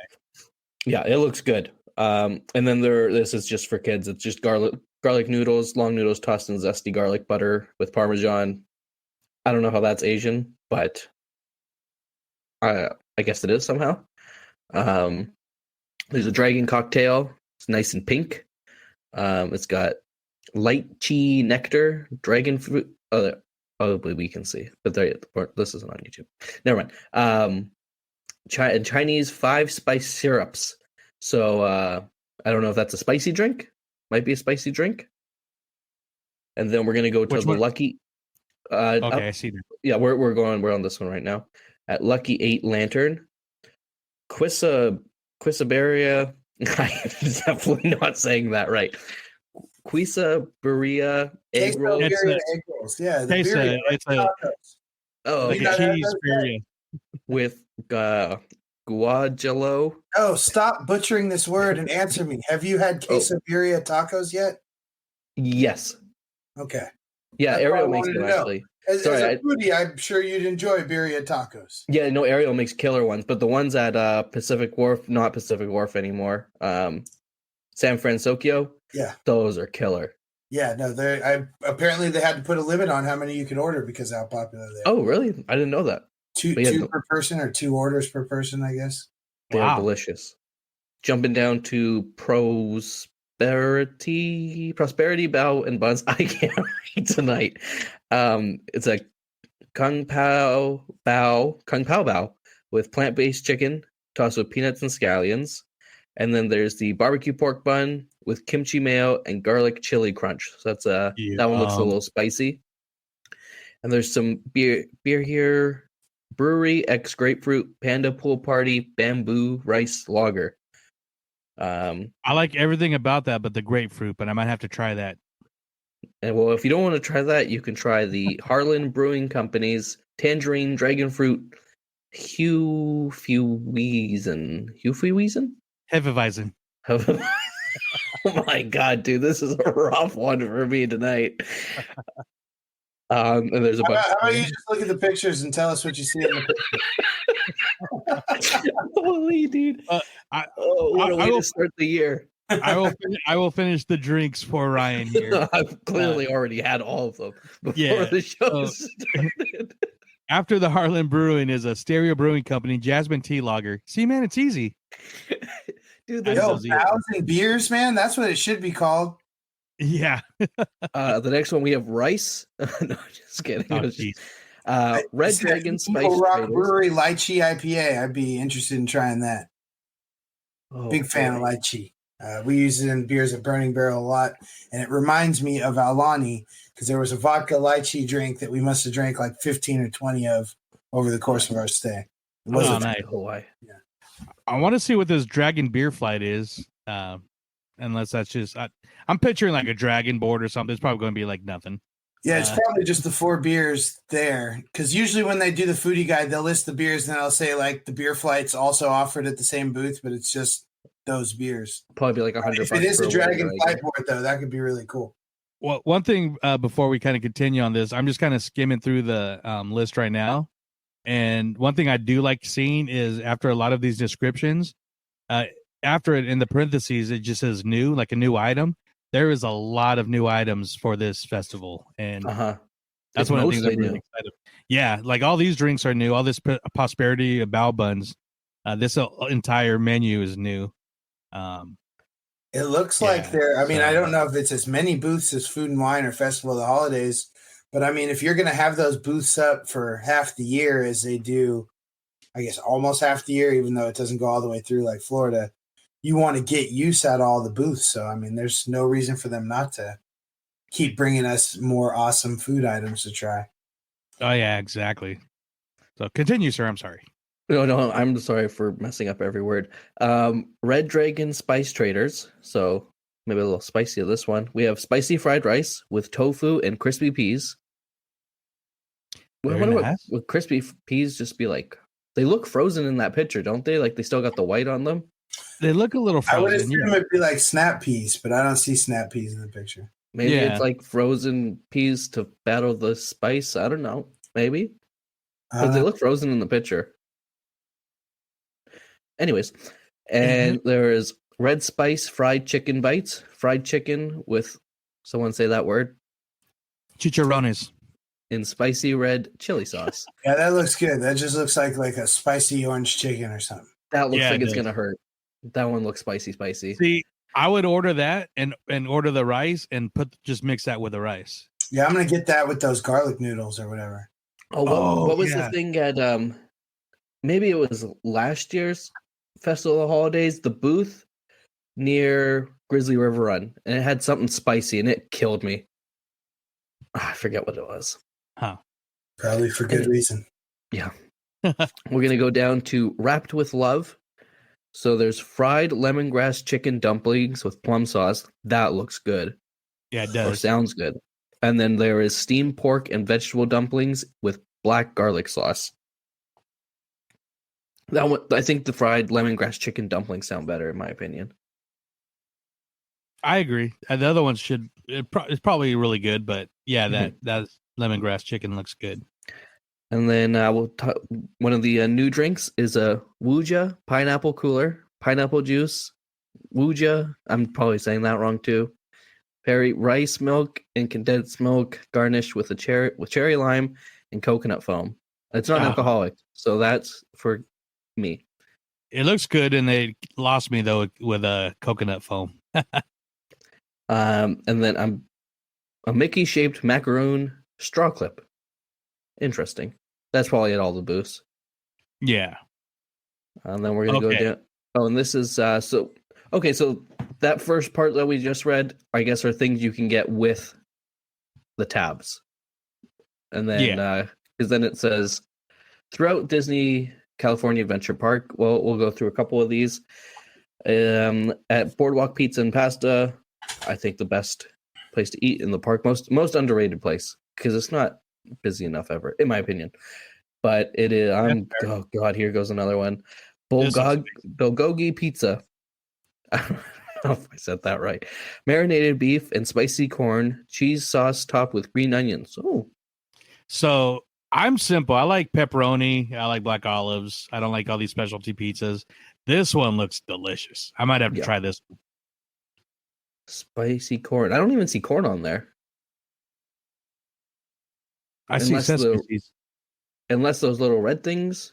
Yeah, it looks good. And then this is just for kids. It's just garlic noodles, long noodles tossed in zesty garlic butter with Parmesan. I don't know how that's Asian, but I guess it is somehow. There's a dragon cocktail. It's nice and pink. It's got lychee nectar, dragon fruit. Probably we can see, but this isn't on YouTube. Never mind. Chinese 5 spice syrups. So I don't know if that's a spicy drink. Might be a spicy drink. And then we're gonna go to the Lucky. Okay, I see that. Yeah, we're on this one right now at Lucky 8 Lantern. Quisaberia. I'm definitely not saying that right. Quisaberia egg rolls. Egg rolls. Yeah, it's a cheese birria with guajillo. Oh, stop butchering this word and answer me. Have you had quesadilla tacos yet? Yes. Okay. Yeah, Ariel makes them actually. As a foodie, I'm sure you'd enjoy birria tacos. Yeah, no, Ariel makes killer ones, but the ones at Pacific Wharf, not Pacific Wharf anymore, San Francisco, yeah, those are killer. Yeah, no, apparently they had to put a limit on how many you could order because of how popular they are. Oh, really? I didn't know that. Two per person, or 2 orders per person, I guess. They are delicious. Jumping down to Prosperity Bao and Buns. I can't read tonight. It's a Kung Pao Bao with plant-based chicken tossed with peanuts and scallions. And then there's the barbecue pork bun with kimchi mayo and garlic chili crunch. So that's that one looks a little spicy. And there's some beer here. Brewery X Grapefruit Panda Pool Party Bamboo Rice Lager. I like everything about that, but the grapefruit. But I might have to try that. And well, if you don't want to try that, you can try the Harlan Brewing Company's Tangerine Dragon Fruit Hefeweizen. Hefeweizen. Oh my god, dude, this is a rough one for me tonight. And there's a bunch. How about you just look at the pictures and tell us what you see in the picture? Holy dude! What a way to start the year. I will finish the drinks for Ryan here. I've clearly already had all of them before the show started. After the Harlan Brewing is a Stereo Brewing Company Jasmine Tea Lager. See, man, it's easy. Dude, there's 1,000 beers, man. That's what it should be called. Yeah. The next one we have rice. No, just kidding. Red Dragon Spice Rock Brewery Lychee IPA. I'd be interested in trying that. Big fan of lychee. We use it in beers at Burning Barrel a lot, and it reminds me of Alani because there was a vodka lychee drink that we must have drank like 15 or 20 of over the course of our stay. It wasn't nice. Hawaii. Yeah. I want to see what this Dragon Beer Flight is. Unless that's just, I'm picturing like a dragon board or something. It's probably going to be like nothing. Yeah, it's probably just the 4 beers there. Because usually when they do the foodie guide, they'll list the beers and they'll say like the beer flight's also offered at the same booth, but it's just those beers. Probably be like $100. If it is a dragon flight board, though, that could be really cool. Well, one thing before we kind of continue on this, I'm just kind of skimming through the list right now. And one thing I do like seeing is after a lot of these descriptions, after it in the parentheses, it just says new, like a new item. There is a lot of new items for this festival. And that's one of the things I'm really excited. Yeah, like all these drinks are new. All this Prosperity Bao buns. This entire menu is new. It looks like there. I mean, I don't know if it's as many booths as Food and Wine or Festival of the Holidays, but I mean, if you're going to have those booths up for half the year as they do I guess almost half the year, even though it doesn't go all the way through like Florida. You want to get use out of all the booths. So, I mean, there's no reason for them not to keep bringing us more awesome food items to try. Oh, yeah, exactly. So continue, sir. I'm sorry. No, I'm sorry for messing up every word. Red Dragon Spice Traders. So maybe a little spicy of this one. We have spicy fried rice with tofu and crispy peas. I wonder what would crispy peas just be like? They look frozen in that picture, don't they? Like they still got the white on them. They look a little frozen. I would assume it'd be like snap peas, but I don't see snap peas in the picture. Maybe it's like frozen peas to battle the spice. I don't know. Maybe. But they look frozen in the picture. Anyways, and there is red spice fried chicken bites. Fried chicken with, someone say that word? Chicharrones. In spicy red chili sauce. Yeah, that looks good. That just looks like a spicy orange chicken or something. That looks like it's going to hurt. That one looks spicy. See, I would order that and order the rice and just mix that with the rice. Yeah, I'm going to get that with those garlic noodles or whatever. What was the thing at maybe it was last year's Festival of the Holidays, the booth near Grizzly River Run, and it had something spicy and it killed me. I forget what it was. Huh. Probably for good reason. Yeah. We're going to go down to Wrapped with Love. So there's fried lemongrass chicken dumplings with plum sauce. That looks good. Yeah, it does. Or sounds good. And then there is steamed pork and vegetable dumplings with black garlic sauce. That one, I think the fried lemongrass chicken dumplings sound better, in my opinion. I agree. The other ones it's probably really good, but yeah, that lemongrass chicken looks good. And then one of the new drinks is a Wuja pineapple cooler, pineapple juice, Wuja. I'm probably saying that wrong too. Perry rice milk and condensed milk garnished with cherry lime and coconut foam. It's not alcoholic, so that's for me. It looks good, and they lost me though with a coconut foam. And then a Mickey shaped macaroon straw clip. Interesting. That's probably at all the booths. Yeah. And then we're gonna go down. Oh, and this is so that first part that we just read, I guess, are things you can get with the tabs. And then because then it says throughout Disney California Adventure Park. Well, we'll go through a couple of these. At Boardwalk Pizza and Pasta, I think the best place to eat in the park, most underrated place, because it's not busy enough ever, in my opinion. But it is. Oh God, here goes another one. Bulgogi Pizza. I don't know if I said that right. Marinated beef and spicy corn, cheese sauce topped with green onions. Oh, so I'm simple. I like pepperoni. I like black olives. I don't like all these specialty pizzas. This one looks delicious. I might have to try this one. Spicy corn. I don't even see corn on there. I see sesame seeds. Unless those little red things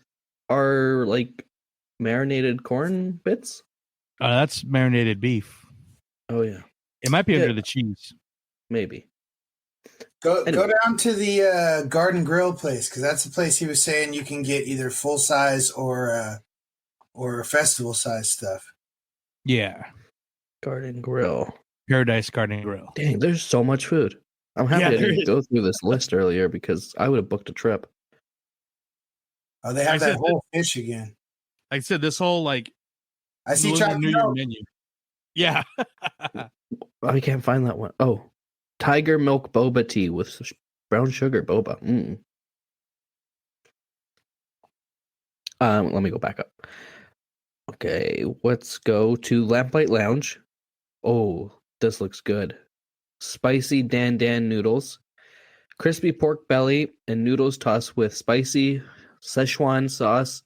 are like marinated corn bits. That's marinated beef. Oh yeah. It might be under the cheese. Maybe. Go down to the Garden Grill place, because that's the place he was saying you can get either full size or festival size stuff. Yeah. Garden Grill. Paradise Garden Grill. Dang, there's so much food. I'm happy I didn't go through this list earlier, because I would have booked a trip. Oh, they have that whole fish again. Like I said, this whole I see New Year menu. Yeah. I can't find that one. Oh, Tiger Milk Boba Tea with brown sugar boba. Let me go back up. Okay, let's go to Lamplight Lounge. Oh, this looks good. Spicy Dan Dan noodles, crispy pork belly, and noodles tossed with spicy Szechuan sauce,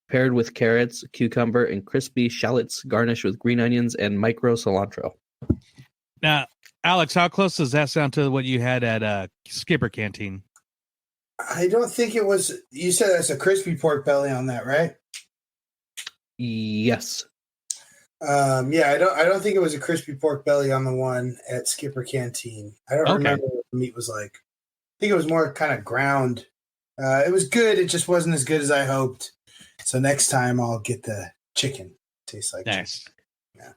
paired with carrots, cucumber, and crispy shallots, garnished with green onions and micro cilantro. Now, Alex, how close does that sound to what you had at Skipper Canteen? I don't think it was. You said that's a crispy pork belly on that, right? Yes. Yeah, I don't think it was a crispy pork belly on the one at Skipper Canteen. I don't remember what the meat was like. I think it was more kind of ground. It was good. It just wasn't as good as I hoped. So next time I'll get the chicken. Tastes like Nice. chicken. Yeah.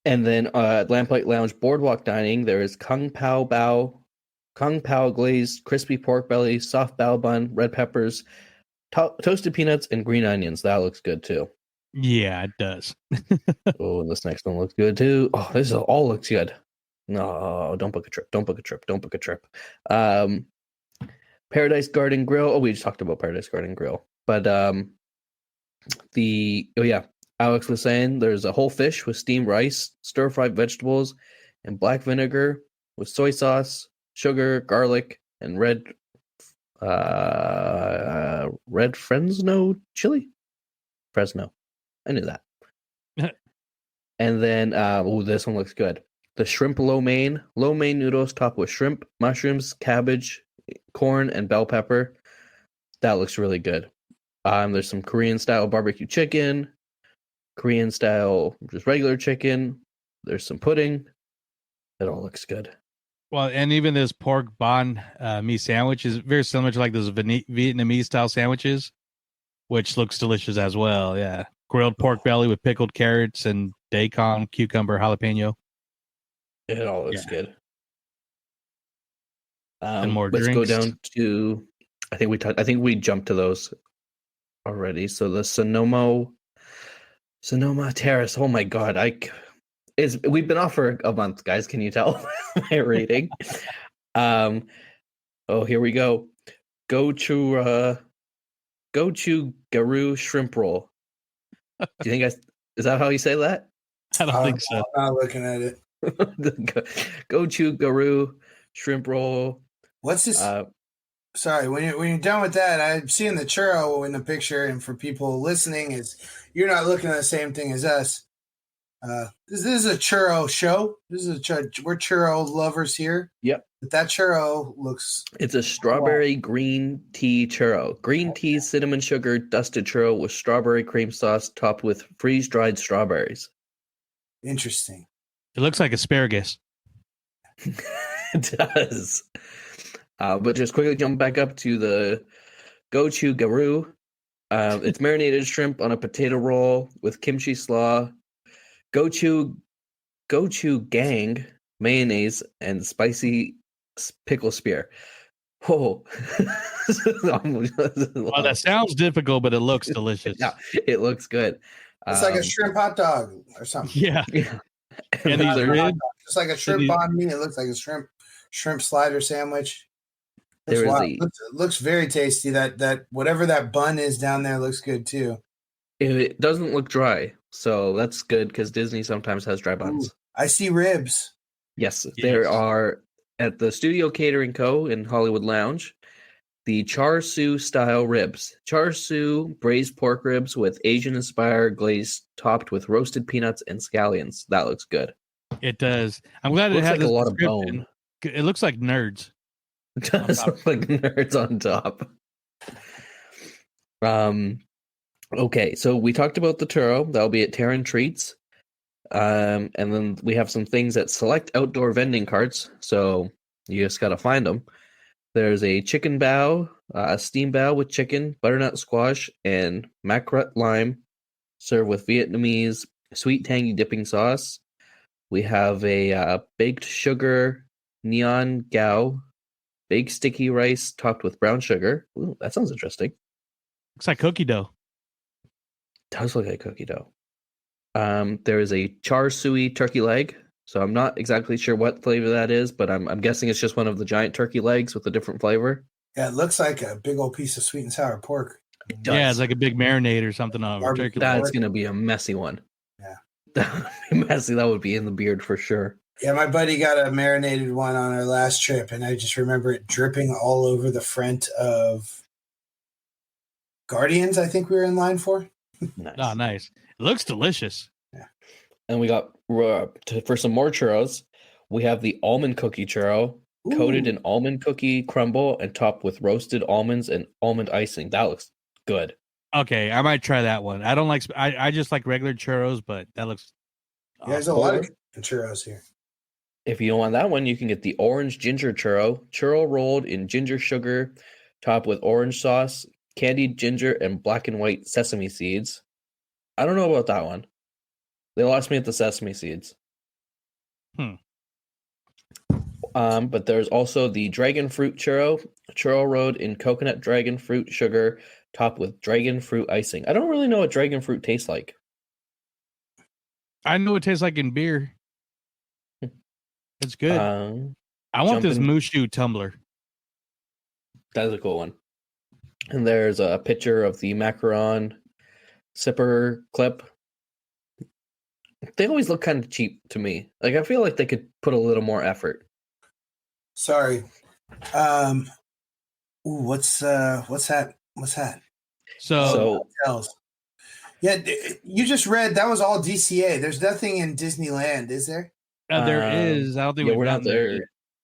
And then at Lamplight Lounge Boardwalk Dining, there is Kung Pao glazed crispy pork belly, soft bao bun, red peppers, toasted peanuts, and green onions. That looks good too. Yeah, it does. Oh, this next one looks good too. Oh, this all looks good. No, don't book a trip. Don't book a trip. Don't book a trip. Paradise Garden Grill. Oh, we just talked about Paradise Garden Grill. But Alex was saying there's a whole fish with steamed rice, stir-fried vegetables, and black vinegar with soy sauce, sugar, garlic, and red Fresno chili. Fresno. I knew that. And then, this one looks good. The shrimp lo mein noodles topped with shrimp, mushrooms, cabbage, corn, and bell pepper. That looks really good. There's some Korean style barbecue chicken, Korean style just regular chicken. There's some pudding. It all looks good. Well, and even this pork banh mi sandwich is very similar to like those Vietnamese style sandwiches, which looks delicious as well. Yeah. Grilled pork belly with pickled carrots and daikon, cucumber, jalapeno. It all looks good. And more let's drinks. go down to. I think we jumped to those already. So the Sonoma Terrace. Oh my god, we've been off for a month, guys. Can you tell my rating? Here we go. Gochu Garu shrimp roll. Do you think is that how you say that? I don't think so. I'm not looking at it. Gochu Garu shrimp roll. What's this? Sorry, when you're done with that, I'm seeing the churro in the picture, and for people listening, is you're not looking at the same thing as us. This is a churro show. We're churro lovers here. Yep. But that churro looks. It's a strawberry green tea churro. Green tea, cinnamon sugar, dusted churro with strawberry cream sauce topped with freeze-dried strawberries. Interesting. It looks like asparagus. It does. But just quickly jump back up to the Gochu Garu. It's marinated shrimp on a potato roll with kimchi slaw, gochu gang, mayonnaise, and spicy pickle spear. Whoa. Well, that sounds difficult, but it looks delicious. Yeah, it looks good. It's like a shrimp hot dog or something. Yeah. And these are ribs. It's like a shrimp banh mi. It looks like a shrimp slider sandwich. It looks very tasty. That whatever that bun is down there looks good too. It doesn't look dry, so that's good because Disney sometimes has dry buns. Ooh, I see ribs. Yes, there are at the Studio Catering Co. in Hollywood Lounge. The char siu style ribs. Char siu braised pork ribs with Asian-inspired glaze topped with roasted peanuts and scallions. That looks good. It does. I'm glad it looks has like a lot of bone. It looks like nerds. It does look like nerds on top. Okay, so we talked about the churro. That'll be at Terran Treats. And then we have some things at select outdoor vending carts. So you just got to find them. There's a chicken bao, a steam bao with chicken, butternut squash, and macrut lime, served with Vietnamese sweet tangy dipping sauce. We have a baked sugar neon gao, baked sticky rice topped with brown sugar. Ooh, that sounds interesting. Looks like cookie dough. Does look like cookie dough. There is a char siu turkey leg. So I'm not exactly sure what flavor that is, but I'm guessing it's just one of the giant turkey legs with a different flavor. Yeah, it looks like a big old piece of sweet and sour pork. Yeah, it's like a big marinade or something on a turkey. That's going to be a messy one. Yeah. That would be messy. That would be in the beard for sure. Yeah, my buddy got a marinated one on our last trip, and I just remember it dripping all over the front of Guardians, I think we were in line for. Nice. Oh, nice. It looks delicious. Yeah. And we got, for some more churros, we have the almond cookie churro, coated in almond cookie crumble and topped with roasted almonds and almond icing. That looks good. Okay, I might try that one. I don't like, I just like regular churros, but that looks Yeah, there's a lot of churros here. If you don't want that one, you can get the orange ginger churro rolled in ginger sugar, topped with orange sauce, candied ginger, and black and white sesame seeds. I don't know about that one. They lost me at the sesame seeds. But there's also the dragon fruit churro rolled in coconut dragon fruit sugar, topped with dragon fruit icing. I don't really know what dragon fruit tastes like. I know it tastes like in beer. It's good. I want this Mushu tumbler. That is a cool one. And there's a picture of the macaron sipper clip. They always look kind of cheap to me. Like, I feel like they could put a little more effort. Sorry. What's that? So yeah, you just read that was all DCA. There's nothing in Disneyland, is there? There is. I don't think we're not there.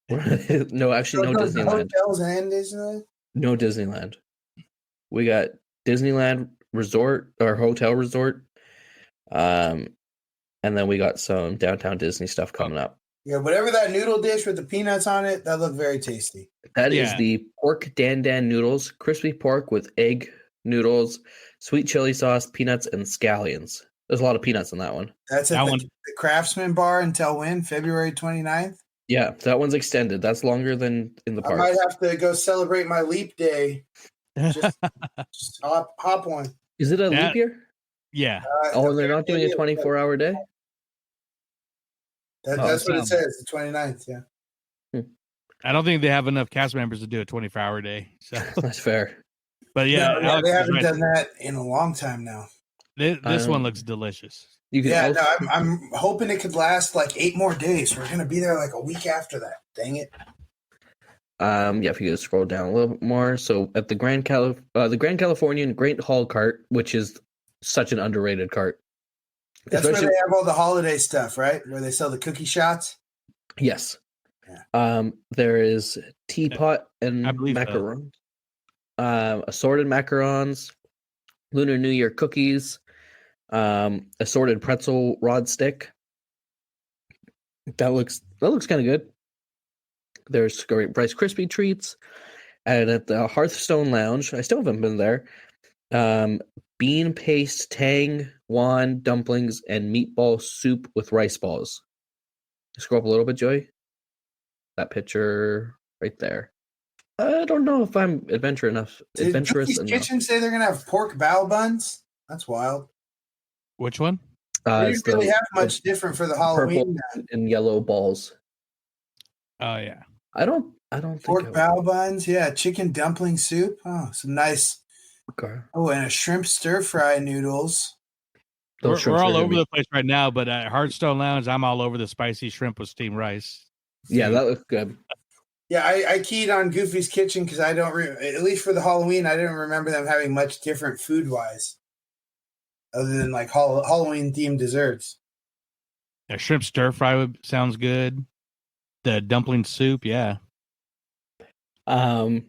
No, actually, no Disneyland. Hotels and Disneyland? No Disneyland. We got Disneyland Resort or Hotel Resort. And then we got some downtown Disney stuff coming up. Yeah, whatever that noodle dish with the peanuts on it, that looked very tasty. That is the pork dan dan noodles, crispy pork with egg noodles, sweet chili sauce, peanuts, and scallions. There's a lot of peanuts in that one. That's at the Craftsman Bar until when? February 29th? Yeah, that one's extended. That's longer than in the park. I might have to go celebrate my leap day. Just hop one. Is it a leap year? Yeah. They're not doing a 24-hour day? That's what it says, the 29th, yeah. I don't think they have enough cast members to do a 24-hour day. So that's fair. But yeah, no, they haven't done that in a long time now. This one looks delicious. I'm hoping it could last like 8 more days. We're gonna be there like a week after that. Dang it. If you could scroll down a little bit more. So at the Grand Californian Great Hall Cart, which is such an underrated cart. That's where they have all the holiday stuff, right? Where they sell the cookie shots. Yes. Yeah. There is teapot and macarons, assorted macarons, Lunar New Year cookies, assorted pretzel rod stick. That looks kind of good. There's Rice Krispie treats, and at the Hearthstone Lounge, I still haven't been there. Bean paste, tang, wand, dumplings, and meatball soup with rice balls. Scroll up a little bit, Joey. That picture right there. I don't know if I'm adventurous enough. Did Cookie's Kitchen say they're gonna have pork bao buns? That's wild. Which one? We didn't really have much different for the Halloween. And yellow balls. Oh yeah. I don't think pork bao buns. Yeah, chicken dumpling soup. Oh, some nice. Okay. Oh, and a shrimp stir fry noodles. We're all over the place right now, but at Hearthstone Lounge, I'm all over the spicy shrimp with steamed rice. Yeah, that looks good. Yeah, I keyed on Goofy's Kitchen because I don't, at least for the Halloween, I didn't remember them having much different food-wise, other than like Halloween-themed desserts. Yeah, shrimp stir fry sounds good. The dumpling soup, yeah. Okay,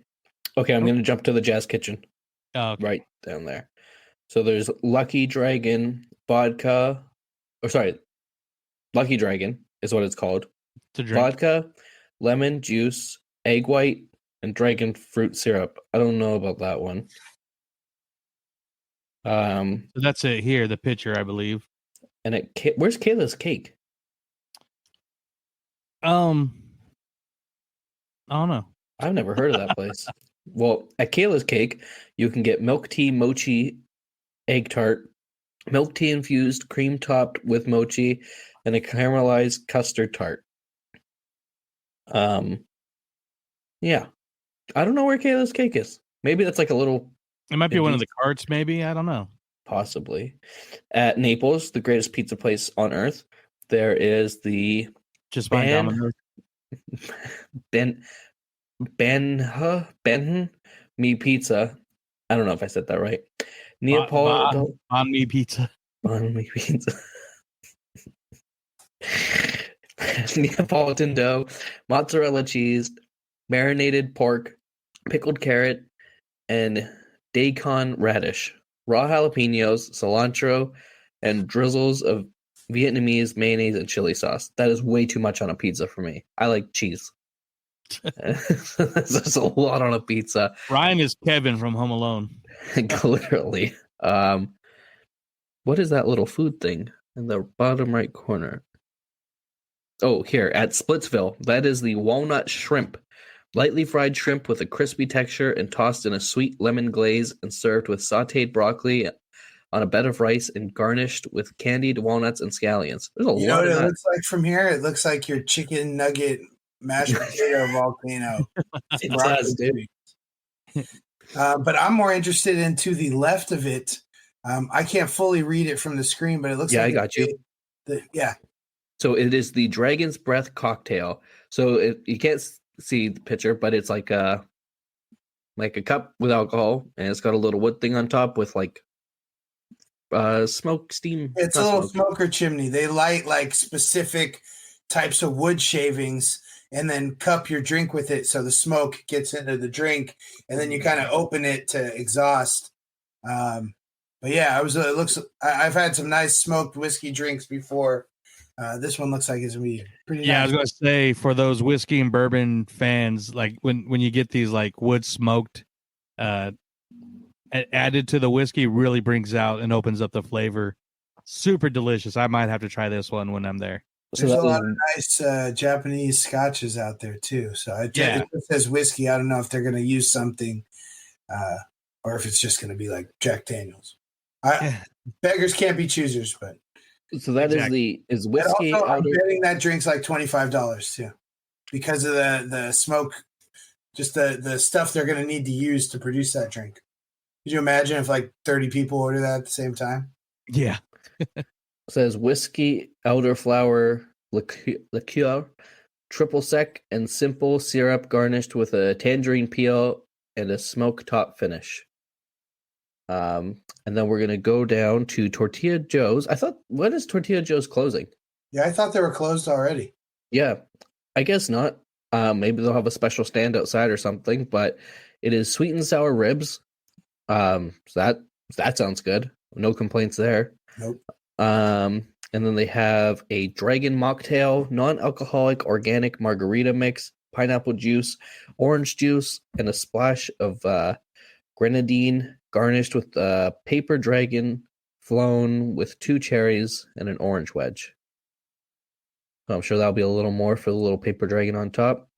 I'm going to jump to the Jazz Kitchen. Oh, okay. Right down there. So there's Lucky Dragon vodka. Lucky Dragon is what it's called. Vodka, lemon juice, egg white, and dragon fruit syrup. I don't know about that one. So that's it here, the picture, I believe. And where's Kayla's cake? I don't know. I've never heard of that place. Well, at Kayla's Cake, you can get milk tea mochi egg tart, milk tea infused cream topped with mochi, and a caramelized custard tart. Yeah. I don't know where Kayla's Cake is. Maybe that's like a little... It might be one of the carts, maybe. I don't know. Possibly. At Naples, the greatest pizza place on earth, there is the... Just by Domino's. Benton Me Pizza. I don't know if I said that right. Neapolitan Me Pizza. On Me Pizza. Neapolitan dough, mozzarella cheese, marinated pork, pickled carrot, and daikon radish, raw jalapenos, cilantro, and drizzles of Vietnamese mayonnaise and chili sauce. That is way too much on a pizza for me. I like cheese. There's a lot on a pizza. Ryan is Kevin from Home Alone. Literally. What is that little food thing in the bottom right corner? Oh, here at Splitsville. That is the walnut shrimp. Lightly fried shrimp with a crispy texture and tossed in a sweet lemon glaze and served with sauteed broccoli on a bed of rice and garnished with candied walnuts and scallions. There's a You know lot what of it that. looks like from here? It looks like your chicken nugget mashed potato volcano. It does, dude. But I'm more interested in to the left of it. I can't fully read it from the screen, but it looks like I got you. Yeah. So it is the Dragon's Breath cocktail. So you can't see the picture, but it's like a cup with alcohol, and it's got a little wood thing on top with like smoke steam. It's a little smoker chimney. They light like specific types of wood shavings and then cup your drink with it so the smoke gets into the drink, and then you kind of open it to exhaust. But yeah, I've had some nice smoked whiskey drinks before. This one looks like it's gonna be pretty nice. I was gonna say, for those whiskey and bourbon fans, like when you get these like wood smoked added to the whiskey, really brings out and opens up the flavor. Super delicious. I might have to try this one when I'm there. There's a lot of nice Japanese scotches out there too. So it says whiskey. I don't know if they're gonna use something or if it's just gonna be like Jack Daniels. Beggars can't be choosers, but so that is whiskey. Also, I'm betting that drink's like $25 too, because of the smoke, just the stuff they're going to need to use to produce that drink. Could you imagine if like 30 people order that at the same time? Yeah. It says whiskey, elderflower liqueur, triple sec, and simple syrup garnished with a tangerine peel and a smoke top finish. And then we're gonna go down to Tortilla Joe's. When is Tortilla Joe's closing? Yeah, I thought they were closed already. Yeah, I guess not. Maybe they'll have a special stand outside or something. But it is sweet and sour ribs. So that sounds good. No complaints there. Nope. And then they have a dragon mocktail, non-alcoholic organic margarita mix, pineapple juice, orange juice, and a splash of grenadine, garnished with a paper dragon flown with 2 cherries and an orange wedge. So I'm sure that'll be a little more for the little paper dragon on top.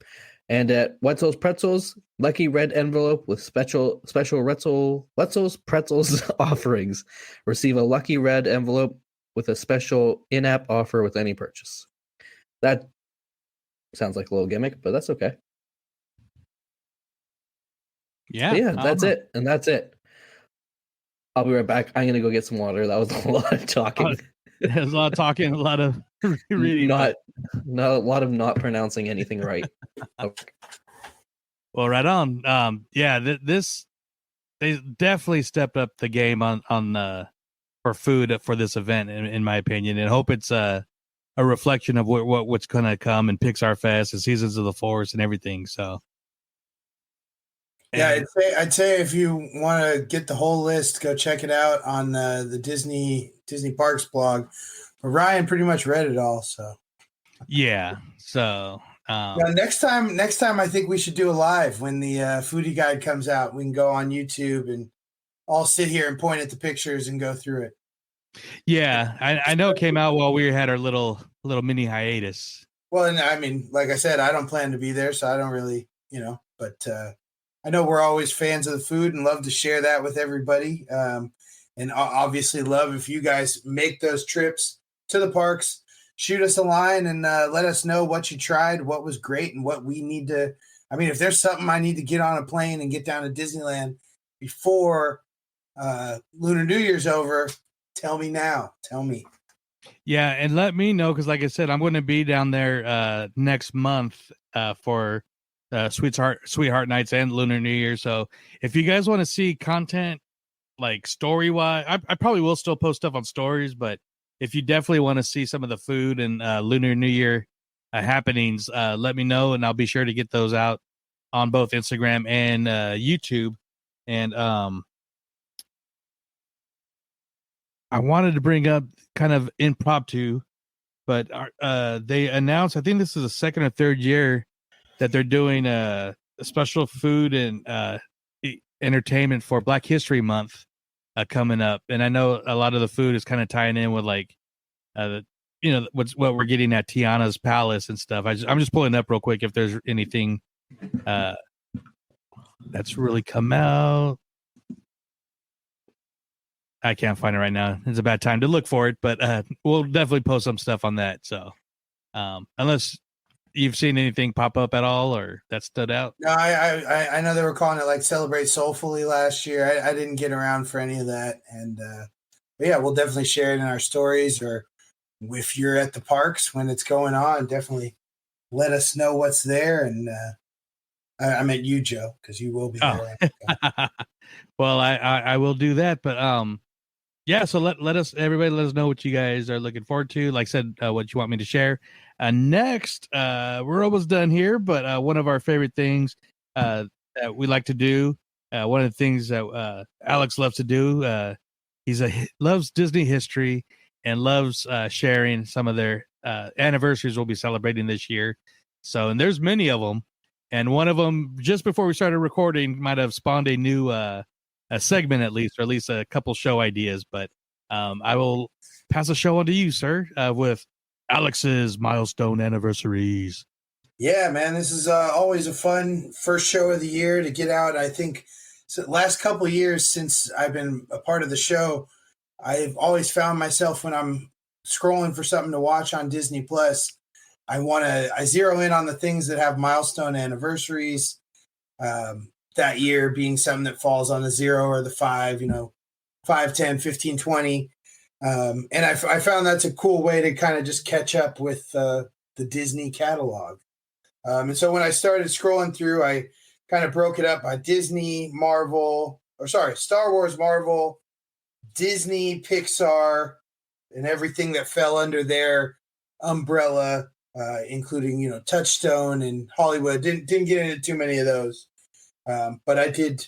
And at Wetzel's Pretzels, lucky red envelope with special Wetzel's Pretzels offerings. Receive a lucky red envelope with a special in-app offer with any purchase. That sounds like a little gimmick, but that's okay. Yeah, that's it. And that's it. I'll be right back. I'm gonna go get some water. That was a lot of talking. There's a lot of talking, a lot of reading. Not a lot of not pronouncing anything right. Okay. Well, right on. This they definitely stepped up the game on for food for this event, in my opinion, and hope it's a reflection of what's going to come in Pixar Fest and Seasons of the Force and everything. So. Yeah, I'd say if you want to get the whole list, go check it out on the Disney Parks blog. But Ryan pretty much read it all, so yeah. So next time I think we should do a live when the foodie guide comes out. We can go on YouTube and all sit here and point at the pictures and go through it. Yeah, I know it came out while we had our little mini hiatus. Well, and I mean, like I said, I don't plan to be there, so I don't really, but. I know we're always fans of the food and love to share that with everybody. And obviously love if you guys make those trips to the parks, shoot us a line and let us know what you tried, what was great, and what we need to. I mean, if there's something I need to get on a plane and get down to Disneyland before Lunar New Year's over, tell me now. Tell me. Yeah, and let me know, because like I said, I'm going to be down there next month for Sweetheart Nights and Lunar New Year. So if you guys want to see content like story wise, I probably will still post stuff on stories, but if you definitely want to see some of the food and Lunar New Year happenings, let me know and I'll be sure to get those out on both Instagram and YouTube. And I wanted to bring up kind of impromptu, but they announced, I think this is the second or third year that they're doing a special food and entertainment for Black History Month coming up, and I know a lot of the food is kind of tying in with like what we're getting at Tiana's Palace and stuff. I'm just pulling up real quick if there's anything that's really come out. I can't find it right now. It's a bad time to look for it, but we'll definitely post some stuff on that. So unless you've seen anything pop up at all or that stood out. No, I know they were calling it like Celebrate Soulfully last year. I didn't get around for any of that. And but yeah, we'll definitely share it in our stories, or if you're at the parks when it's going on, definitely let us know what's there. And I meant you, Joe, because you will be there. Well, I will do that, but yeah, so let us know what you guys are looking forward to. Like I said, what you want me to share. Next, we're almost done here, but one of our favorite things that we like to do, one of the things that Alex loves to do, loves Disney history and loves sharing some of their anniversaries we'll be celebrating this year. So, and there's many of them, and one of them just before we started recording might have spawned a new a segment at least, or at least a couple show ideas. But I will pass the show on to you, sir, with Alex's milestone anniversaries. Yeah, man, this is always a fun first show of the year to get out. I think last couple of years since I've been a part of the show, I've always found myself when I'm scrolling for something to watch on Disney Plus, I zero in on the things that have milestone anniversaries. That year being something that falls on the 0 or the 5, 5, 10, 15, 20. And I found that's a cool way to kind of just catch up with the Disney catalog. And so when I started scrolling through, I kind of broke it up by Disney, Star Wars, Marvel, Disney, Pixar, and everything that fell under their umbrella, including, Touchstone and Hollywood. Didn't get into too many of those. But I did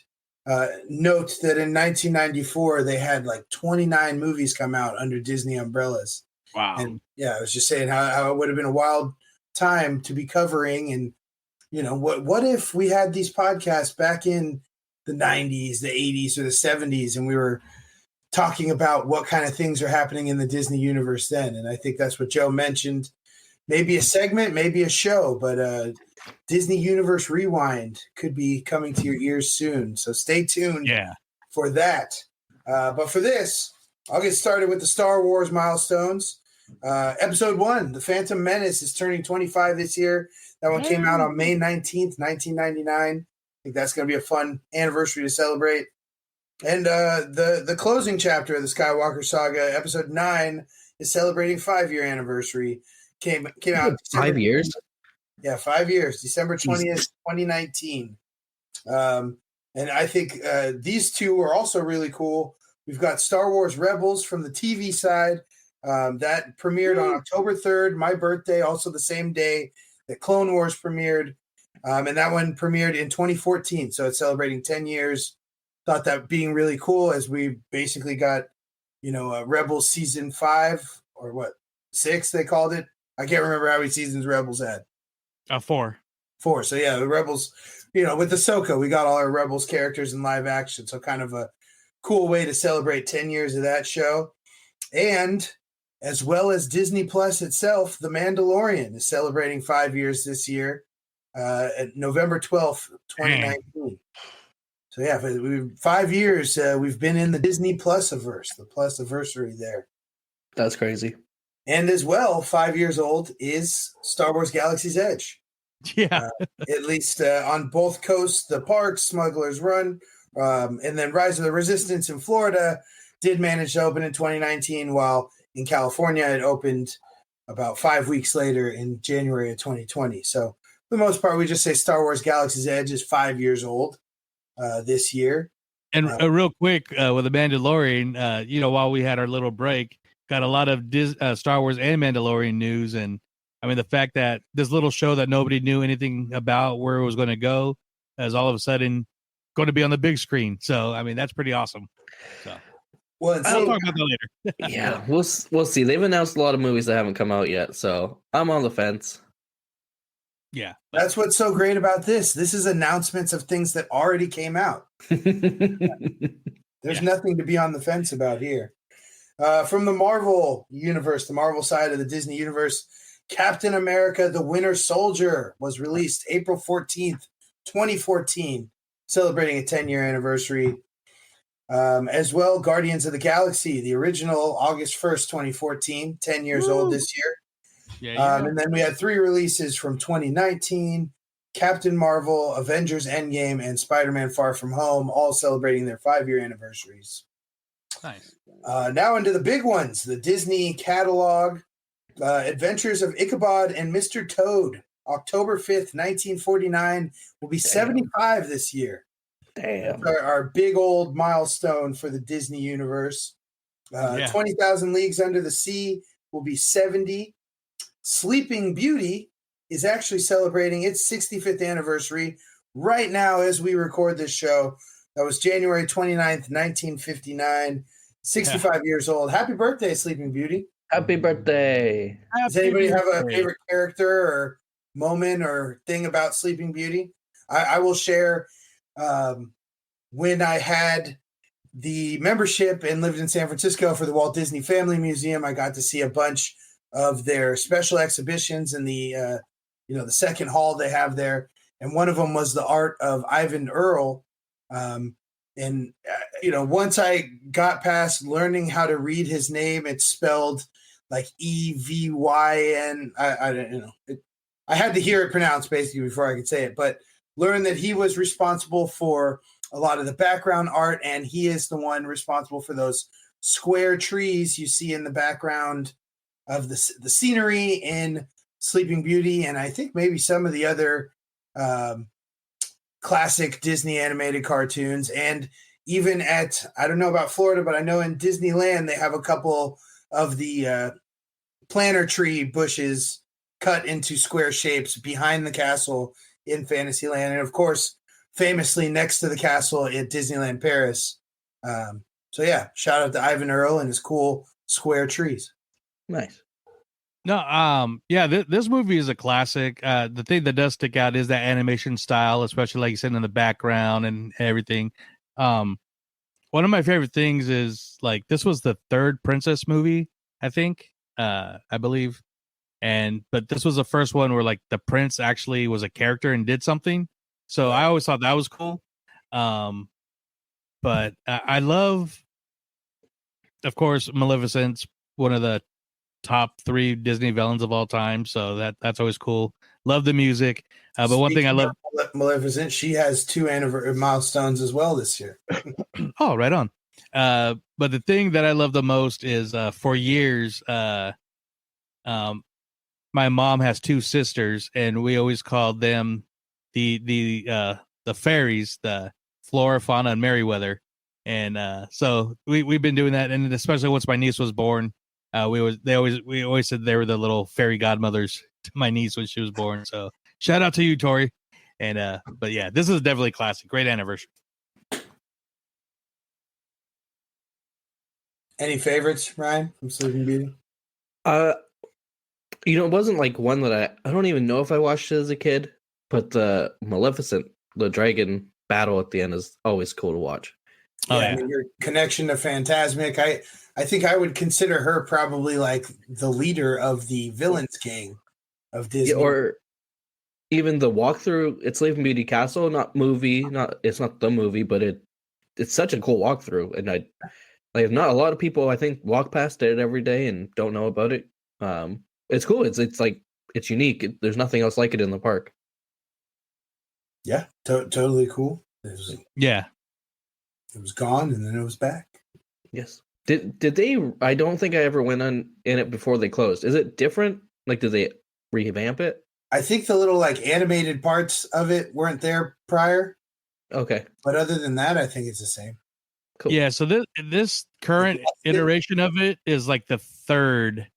note that in 1994, they had like 29 movies come out under Disney umbrellas. Wow. And yeah, I was just saying how it would have been a wild time to be covering. And, what if we had these podcasts back in the 90s, the 80s, or the 70s, and we were talking about what kind of things are happening in the Disney universe then? And I think that's what Joe mentioned. Maybe a segment, maybe a show, but Disney Universe Rewind could be coming to your ears soon. So stay tuned for that. But for this, I'll get started with the Star Wars milestones. Episode 1, The Phantom Menace, is turning 25 this year. That one came out on May 19th, 1999. I think that's going to be a fun anniversary to celebrate. And the closing chapter of the Skywalker saga, Episode 9, is celebrating 5-year anniversary. Came out 5 years. Yeah, 5 years, December 20th, 2019. And I think these two are also really cool. We've got Star Wars Rebels from the TV side. That premiered on October 3rd, my birthday, also the same day that Clone Wars premiered. And that one premiered in 2014. So it's celebrating 10 years. Thought that being really cool as we basically got, Rebels season 5 or 6 they called it. I can't remember how many seasons Rebels had. 4. 4. So yeah, the Rebels, with Ahsoka, we got all our Rebels characters in live action. So kind of a cool way to celebrate 10 years of that show. And as well as Disney Plus itself, The Mandalorian is celebrating 5 years this year, at November 12th, 2019. So yeah, 5 years we've been in the Disney Plus-averse, the Plus-aversary there. That's crazy. And as well, 5 years old is Star Wars Galaxy's Edge. Yeah. At least on both coasts, the parks, Smuggler's Run, and then Rise of the Resistance in Florida did manage to open in 2019, while in California it opened about 5 weeks later in January of 2020. So for the most part, we just say Star Wars Galaxy's Edge is 5 years old this year. And real quick, with The Mandalorian, while we had our little break, got a lot of Star Wars and Mandalorian news. And I mean, the fact that this little show that nobody knew anything about where it was going to go is all of a sudden going to be on the big screen. So, I mean, that's pretty awesome. So, well, I'll talk about that later. Yeah, we'll see. They've announced a lot of movies that haven't come out yet. So I'm on the fence. Yeah. That's what's so great about this. This is announcements of things that already came out. There's nothing to be on the fence about here. From the Marvel universe, the Marvel side of the Disney universe, Captain America, the Winter Soldier was released April 14th, 2014, celebrating a 10-year anniversary. As well, Guardians of the Galaxy, the original, August 1st, 2014, 10 years old this year. And then we had 3 releases from 2019, Captain Marvel, Avengers Endgame, and Spider-Man Far From Home, all celebrating their 5-year anniversaries. Nice. Now into the big ones, the Disney catalog, Adventures of Ichabod and Mr. Toad, October 5th, 1949, will be 75 this year. Damn. Our big old milestone for the Disney universe. 20,000 Leagues Under the Sea will be 70. Sleeping Beauty is actually celebrating its 65th anniversary right now as we record this show. That was January 29th, 1959. 65 years old. Happy birthday, Sleeping Beauty. Happy birthday. Does anybody have a favorite character or moment or thing about Sleeping Beauty? I will share when I had the membership and lived in San Francisco for the Walt Disney Family Museum, I got to see a bunch of their special exhibitions in the the second hall they have there, and one of them was the art of Ivan Earl. Once I got past learning how to read his name, it's spelled like EVYN. I don't know. I had to hear it pronounced basically before I could say it, but learned that he was responsible for a lot of the background art, and he is the one responsible for those square trees you see in the background of the scenery in Sleeping Beauty, and I think maybe some of the other classic Disney animated cartoons. And even at, I don't know about Florida, but I know in Disneyland they have a couple of the planter tree bushes cut into square shapes behind the castle in Fantasyland, and of course, famously next to the castle at Disneyland Paris. Shout out to Ivan Earl and his cool square trees. Nice. No, this movie is a classic. The thing that does stick out is that animation style, especially like you said in the background and everything. One of my favorite things is like this was the 3rd princess movie, I think, I believe, but this was the first one where like the prince actually was a character and did something. So I always thought that was cool. But I love, of course, Maleficent's one of the top 3 Disney villains of all time, so that's always cool. Love the music, but one thing I love Maleficent, she has 2 milestones as well this year. Oh, right on. But the thing that I love the most is for years, my mom has 2 sisters, and we always called them the fairies, the Flora, Fauna, and Merryweather, and so we've been doing that, and especially once my niece was born. We always said they were the little fairy godmothers to my niece when she was born. So shout out to you, Tori. And but yeah, this is definitely classic. Great anniversary. Any favorites, Ryan, from Sleeping Beauty? It wasn't like one that I don't even know if I watched it as a kid, but the Maleficent, the dragon battle at the end is always cool to watch. I mean, your connection to Fantasmic, I think I would consider her probably like the leader of the villains gang of Disney. Or even the walkthrough, it's Sleeping Beauty Castle, it's not the movie, but it's such a cool walkthrough. And not a lot of people, I think, walk past it every day and don't know about it. It's cool. It's like, it's unique. There's nothing else like it in the park. Yeah, totally cool. It was gone and then it was back. Yes. Did they? I don't think I ever went in it before they closed. Is it different? Like, did they revamp it? I think the little like animated parts of it weren't there prior. Okay. But other than that, I think it's the same. Cool. Yeah. So this current iteration of it is like the 3rd.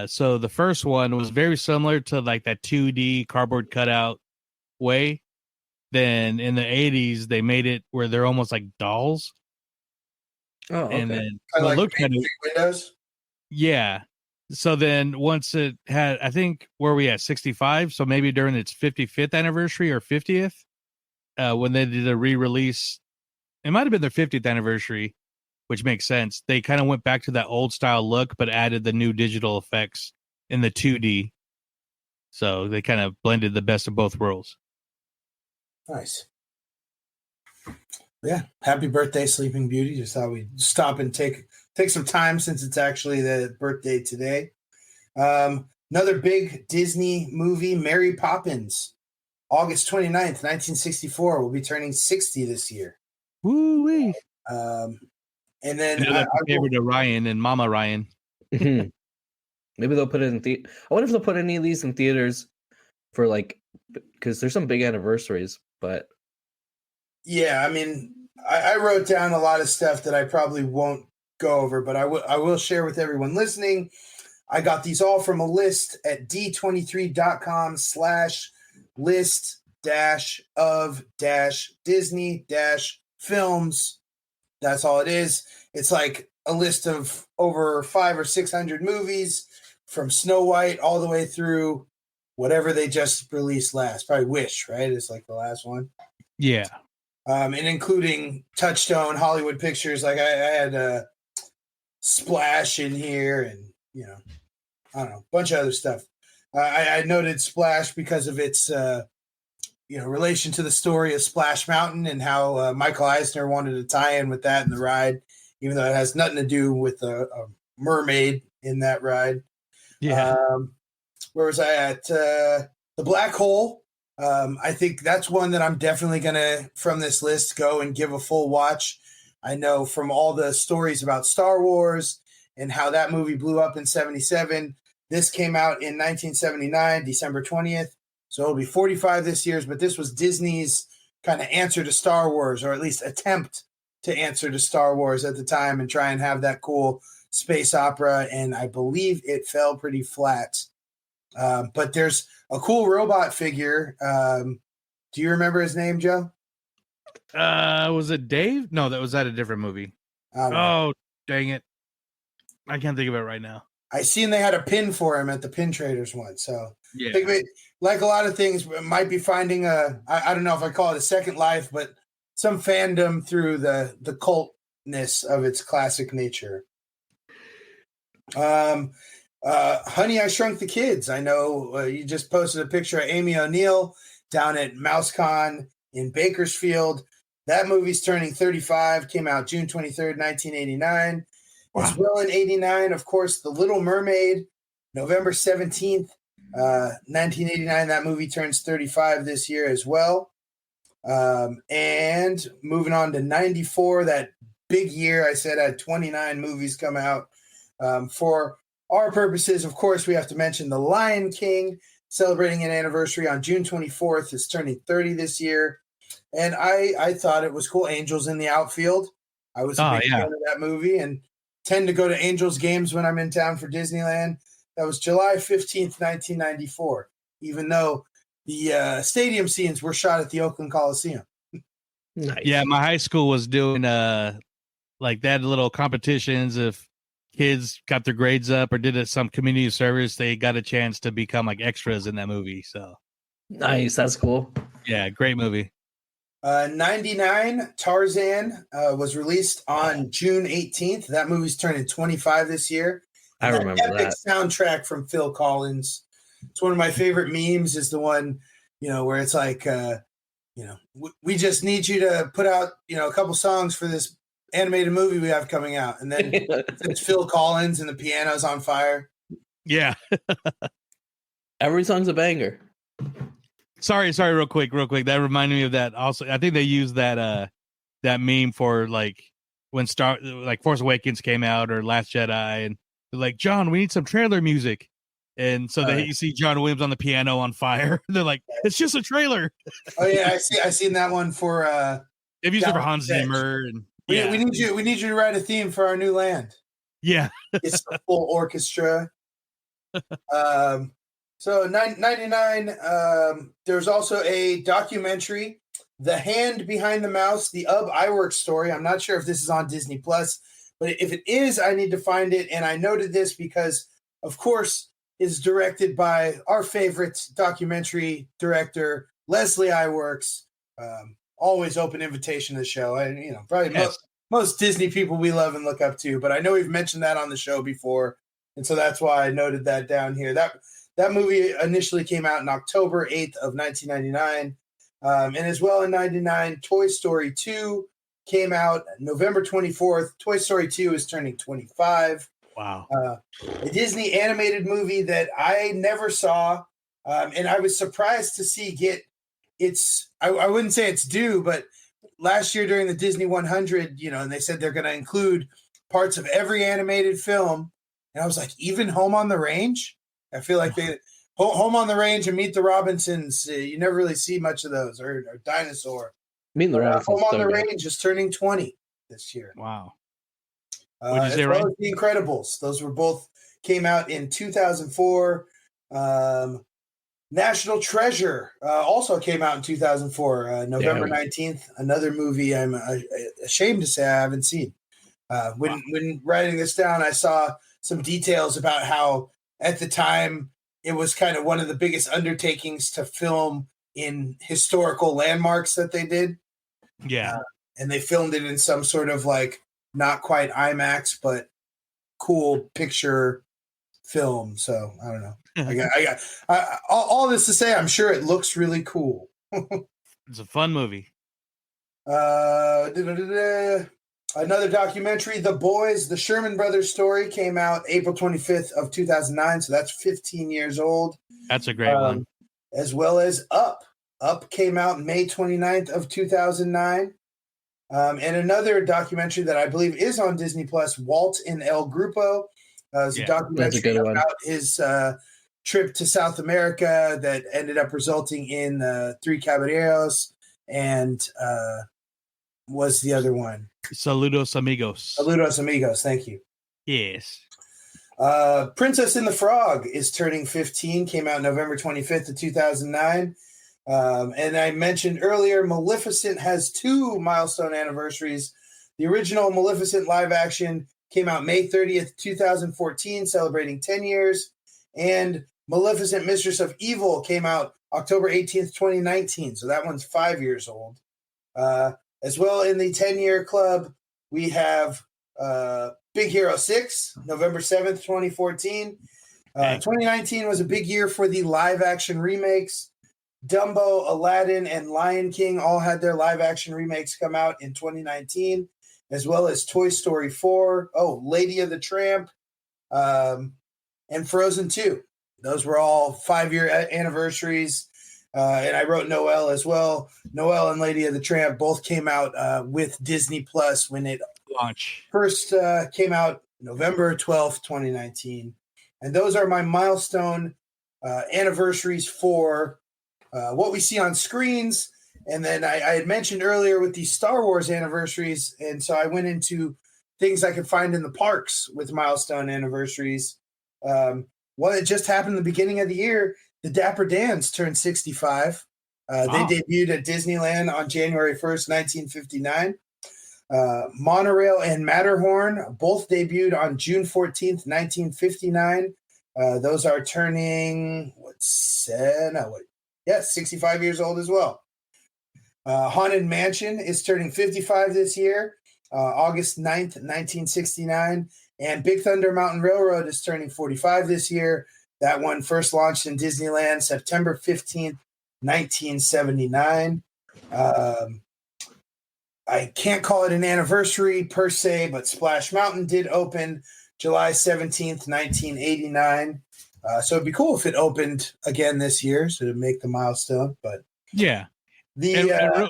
So the first one was very similar to like that 2D cardboard cutout way. Then in the 80s, they made it where they're almost like dolls. Oh, okay. And then kind of like look at it. Windows. Yeah. So then once it had, I think, where we at 65, so maybe during its 55th anniversary or 50th, when they did a re-release, it might have been their 50th anniversary, which makes sense. They kind of went back to that old style look, but added the new digital effects in the 2D. So they kind of blended the best of both worlds. Nice. Yeah. Happy birthday, Sleeping Beauty. Just thought we'd stop and take some time since it's actually the birthday today. Another big Disney movie, Mary Poppins, August 29th, 1964, will be turning 60 this year. Woo-wee. And then I favorite of Ryan and Mama Ryan. Maybe they'll put it in I wonder if they'll put any of these in theaters for because there's some big anniversaries, but yeah, I mean, I wrote down a lot of stuff that I probably won't go over, but I will share with everyone listening. I got these all from a list at d23.com/list-of-disney-films. That's all it is. It's like a list of over 500 or 600 movies from Snow White all the way through whatever they just released last. Probably Wish, right? It's like the last one. Yeah. And including Touchstone, Hollywood Pictures. Like I had Splash in here and, I don't know, a bunch of other stuff. I noted Splash because of its, relation to the story of Splash Mountain and how Michael Eisner wanted to tie in with that in the ride, even though it has nothing to do with a mermaid in that ride. Yeah. Where was I at? The Black Hole. I think that's one that I'm definitely going to, from this list, go and give a full watch. I know from all the stories about Star Wars and how that movie blew up in 1977. This came out in 1979, December 20th. So it'll be 45 this year, but this was Disney's kind of answer to Star Wars, or at least attempt to answer to Star Wars at the time and try and have that cool space opera. And I believe it fell pretty flat. But there's a cool robot figure. Do you remember his name, Joe? Was it Dave? No, that was at a different movie. Oh, dang it. I can't think of it right now. I seen they had a pin for him at the Pin Traders one. So yeah. I think like a lot of things, might be finding I don't know if I call it a second life, but some fandom through the cultness of its classic nature. Honey, I Shrunk the Kids. I know you just posted a picture of Amy O'Neill down at MouseCon in Bakersfield. That movie's turning 35, came out June 23rd, 1989. Wow. As well in 89, of course, The Little Mermaid, November 17th, 1989. That movie turns 35 this year as well. And moving on to 94, that big year, I said had 29 movies come out. For our purposes, of course, we have to mention The Lion King, celebrating an anniversary on June 24th. It's turning 30 this year. And I thought it was cool. Angels in the Outfield. I was a big fan of that movie and tend to go to Angels games when I'm in town for Disneyland. That was July 15th, 1994, even though the stadium scenes were shot at the Oakland Coliseum. Nice. Yeah, my high school was doing like that little competitions. If kids got their grades up or did some community service, they got a chance to become like extras in that movie. So nice, that's cool. Yeah, great movie. 99, Tarzan was released on June 18th. That movie's turning 25 this year. I remember that. Soundtrack from Phil Collins. It's one of my favorite memes is the one, where it's like, we just need you to put out, a couple songs for this animated movie we have coming out. And then it's Phil Collins and the piano's on fire. Yeah. Every song's a banger. Sorry, real quick. That reminded me of that. Also, I think they used that meme for like when Force Awakens came out or Last Jedi, and they're like, John, we need some trailer music, and so you see John Williams on the piano on fire. They're like, it's just a trailer. Oh yeah, I seen that one for. They've used it for Hans Zimmer, and we need you to write a theme for our new land. Yeah, it's a full orchestra. So 99, there's also a documentary, The Hand Behind the Mouse, the Ub Iwerks story. I'm not sure if this is on Disney Plus, but if it is, I need to find it. And I noted this because of course, is directed by our favorite documentary director, Leslie Iwerks. Always open invitation to the show. And, probably most Disney people we love and look up to, but I know we've mentioned that on the show before. And so that's why I noted that down here. That movie initially came out in October 8th of 1999. And as well in 99, Toy Story 2 came out November 24th. Toy Story 2 is turning 25. Wow. A Disney animated movie that I never saw. And I was surprised to see I wouldn't say it's due, but last year during the Disney 100, and they said they're going to include parts of every animated film. And I was like, even Home on the Range? I feel like Home on the Range and Meet the Robinsons, you never really see much of those, or Dinosaur. Meet the Robinsons. Home on the Range is turning 20 this year. Wow. As well as The Incredibles. Those came out in 2004. National Treasure also came out in 2004, November 19th. Another movie I'm ashamed to say I haven't seen. When writing this down, I saw some details about how at the time it was kind of one of the biggest undertakings to film in historical landmarks that they did. Yeah. And they filmed it in some sort of not quite IMAX, but cool picture film. So I don't know. I got all this to say, I'm sure it looks really cool. It's a fun movie. Another documentary, The Boys, the Sherman Brothers story, came out April 25th of 2009. So that's 15 years old. That's a great one. As well as Up. Up came out May 29th of 2009. And another documentary that I believe is on Disney Plus, Walt in El Grupo. It's a documentary about his trip to South America that ended up resulting in Three Caballeros and was the other one? Saludos Amigos. Saludos Amigos, thank you. Yes. Princess and the Frog is turning 15, came out November 25th of 2009. And I mentioned earlier, Maleficent has 2 milestone anniversaries. The original Maleficent live action came out May 30th, 2014, celebrating 10 years. And Maleficent Mistress of Evil came out October 18th, 2019. So that one's 5 years old. As well in the 10-year club, we have Big Hero 6, November 7th, 2014. 2019 was a big year for the live-action remakes. Dumbo, Aladdin, and Lion King all had their live-action remakes come out in 2019, as well as Toy Story 4, Lady of the Tramp, and Frozen 2. Those were all 5-year anniversaries. And I wrote Noelle as well. Noelle and Lady of the Tramp both came out with Disney Plus when it first came out November 12th, 2019. And those are my milestone anniversaries for what we see on screens. And then I had mentioned earlier with the Star Wars anniversaries. And so I went into things I could find in the parks with milestone anniversaries. One that just happened at the beginning of the year, the Dapper Dans turned 65. They debuted at Disneyland on January 1st, 1959. Monorail and Matterhorn both debuted on June 14th, 1959. Those are turning, 65 years old as well. Haunted Mansion is turning 55 this year, August 9th, 1969. And Big Thunder Mountain Railroad is turning 45 this year. That one first launched in Disneyland September 15th, 1979. I can't call it an anniversary per se, but Splash Mountain did open July 17th, 1989. So it'd be cool if it opened again this year, so to make the milestone. But yeah, go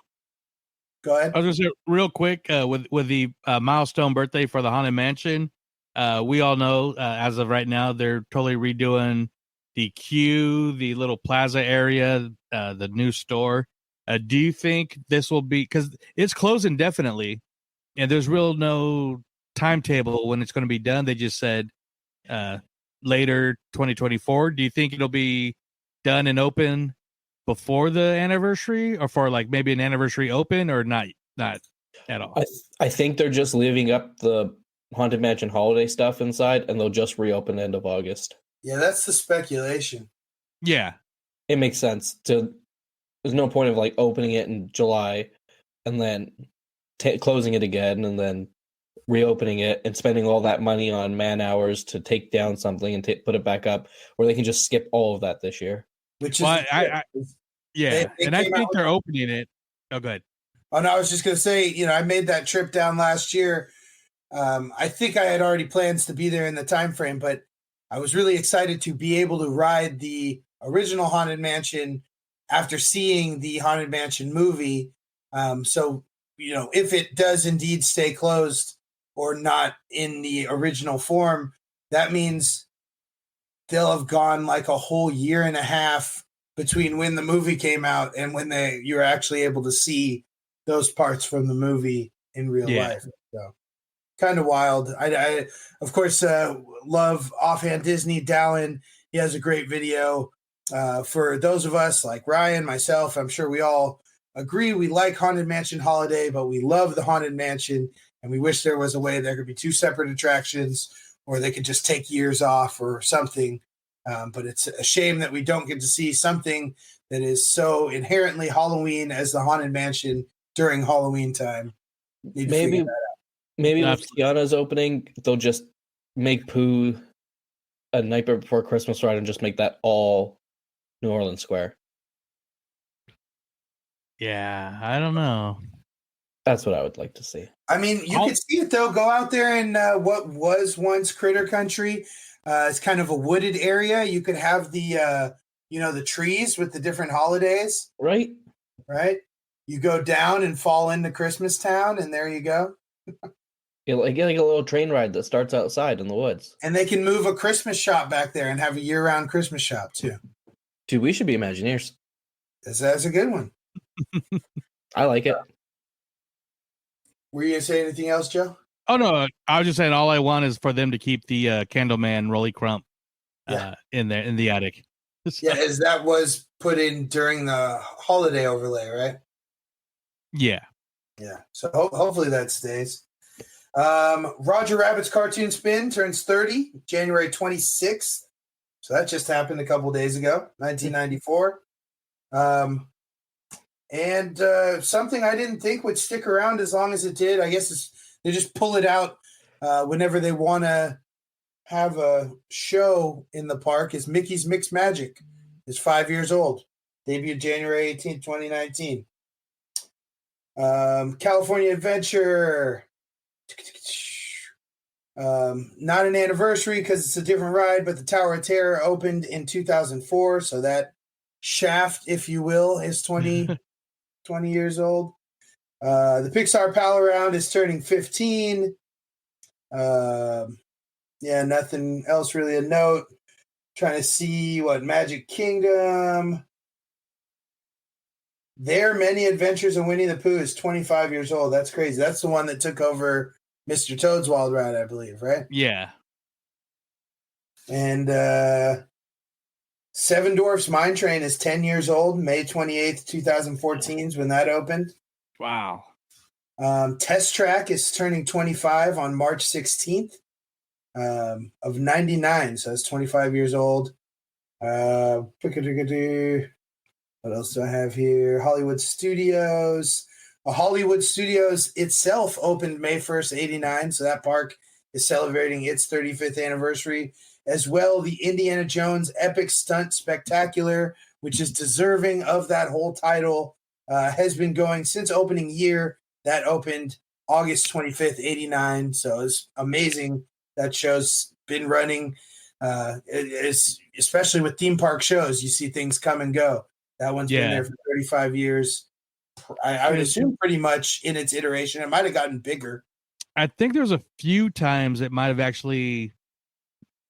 ahead. I was going to say real quick with the milestone birthday for the Haunted Mansion. We all know as of right now they're totally redoing the queue, the little plaza area, the new store. Do you think this will be, because it's closed indefinitely, and there's no timetable when it's going to be done? They just said later 2024. Do you think it'll be done and open before the anniversary, or for maybe an anniversary open, or not at all? I think they're just leaving up the Haunted Mansion holiday stuff inside, and they'll just reopen end of August. Yeah, that's the speculation. Yeah. It makes sense. There's no point of like opening it in July and then closing it again and then reopening it and spending all that money on man hours to take down something and put it back up, where they can just skip all of that this year. Which is well, I think they're opening it. Oh, good. Oh no, I was just gonna say, I made that trip down last year. I think I had already plans to be there in the time frame, but I was really excited to be able to ride the original Haunted Mansion after seeing the Haunted Mansion movie. So, if it does indeed stay closed or not in the original form, that means they'll have gone like a whole year and a half between when the movie came out and when you were actually able to see those parts from the movie in real life. So kind of wild. I of course, love Offhand Disney. Dallin, he has a great video. For those of us like Ryan, myself, I'm sure we all agree we like Haunted Mansion Holiday, but we love the Haunted Mansion, and we wish there was a way there could be two separate attractions, or they could just take years off or something. But it's a shame that we don't get to see something that is so inherently Halloween as the Haunted Mansion during Halloween time. Maybe with Tiana's opening, they'll just make Pooh a Nightmare Before Christmas ride and just make that all New Orleans Square. Yeah, I don't know. That's what I would like to see. I mean, you could see it though. Go out there in what was once Critter Country. It's kind of a wooded area. You could have the the trees with the different holidays. Right. You go down and fall into Christmas Town, and there you go. Yeah, like a little train ride that starts outside in the woods. And they can move a Christmas shop back there and have a year-round Christmas shop too. Dude, we should be Imagineers. That's a good one. I like it. Were you going to say anything else, Joe? Oh, no. I was just saying all I want is for them to keep the Candleman Rolly Crump in there in the attic. Yeah, as that was put in during the holiday overlay, right? Yeah. Yeah. So hopefully that stays. Roger Rabbit's Cartoon Spin turns 30, January 26th. So that just happened a couple days ago, 1994. And something I didn't think would stick around as long as it did. I guess they just pull it out whenever they want to have a show in the park. Is Mickey's Mixed Magic. It's 5 years old. Debuted January 18th, 2019. California Adventure. Not an anniversary because it's a different ride, but the Tower of Terror opened in 2004. So that shaft, if you will, is 20 years old. The Pixar Pal Around is turning 15. Nothing else really a note. Trying to see what Magic Kingdom. Their Many Adventures of Winnie the Pooh is 25 years old. That's crazy. That's the one that took over Mr. Toad's Wild Ride, I believe, right? Yeah. And Seven Dwarfs Mine Train is 10 years old. May 28th, 2014 is when that opened. Wow. Test Track is turning 25 on March 16th of 99. So that's 25 years old. What else do I have here? Hollywood Studios. Hollywood Studios itself opened May 1st, 89. So that park is celebrating its 35th anniversary. As well, the Indiana Jones Epic Stunt Spectacular, which is deserving of that whole title, has been going since opening year. That opened August 25th, 89. So it's amazing. That show's been running. It's, especially with theme park shows, you see things come and go. That one's been there for 35 years. I would assume pretty much in its iteration. It might have gotten bigger. I think there's a few times it might have actually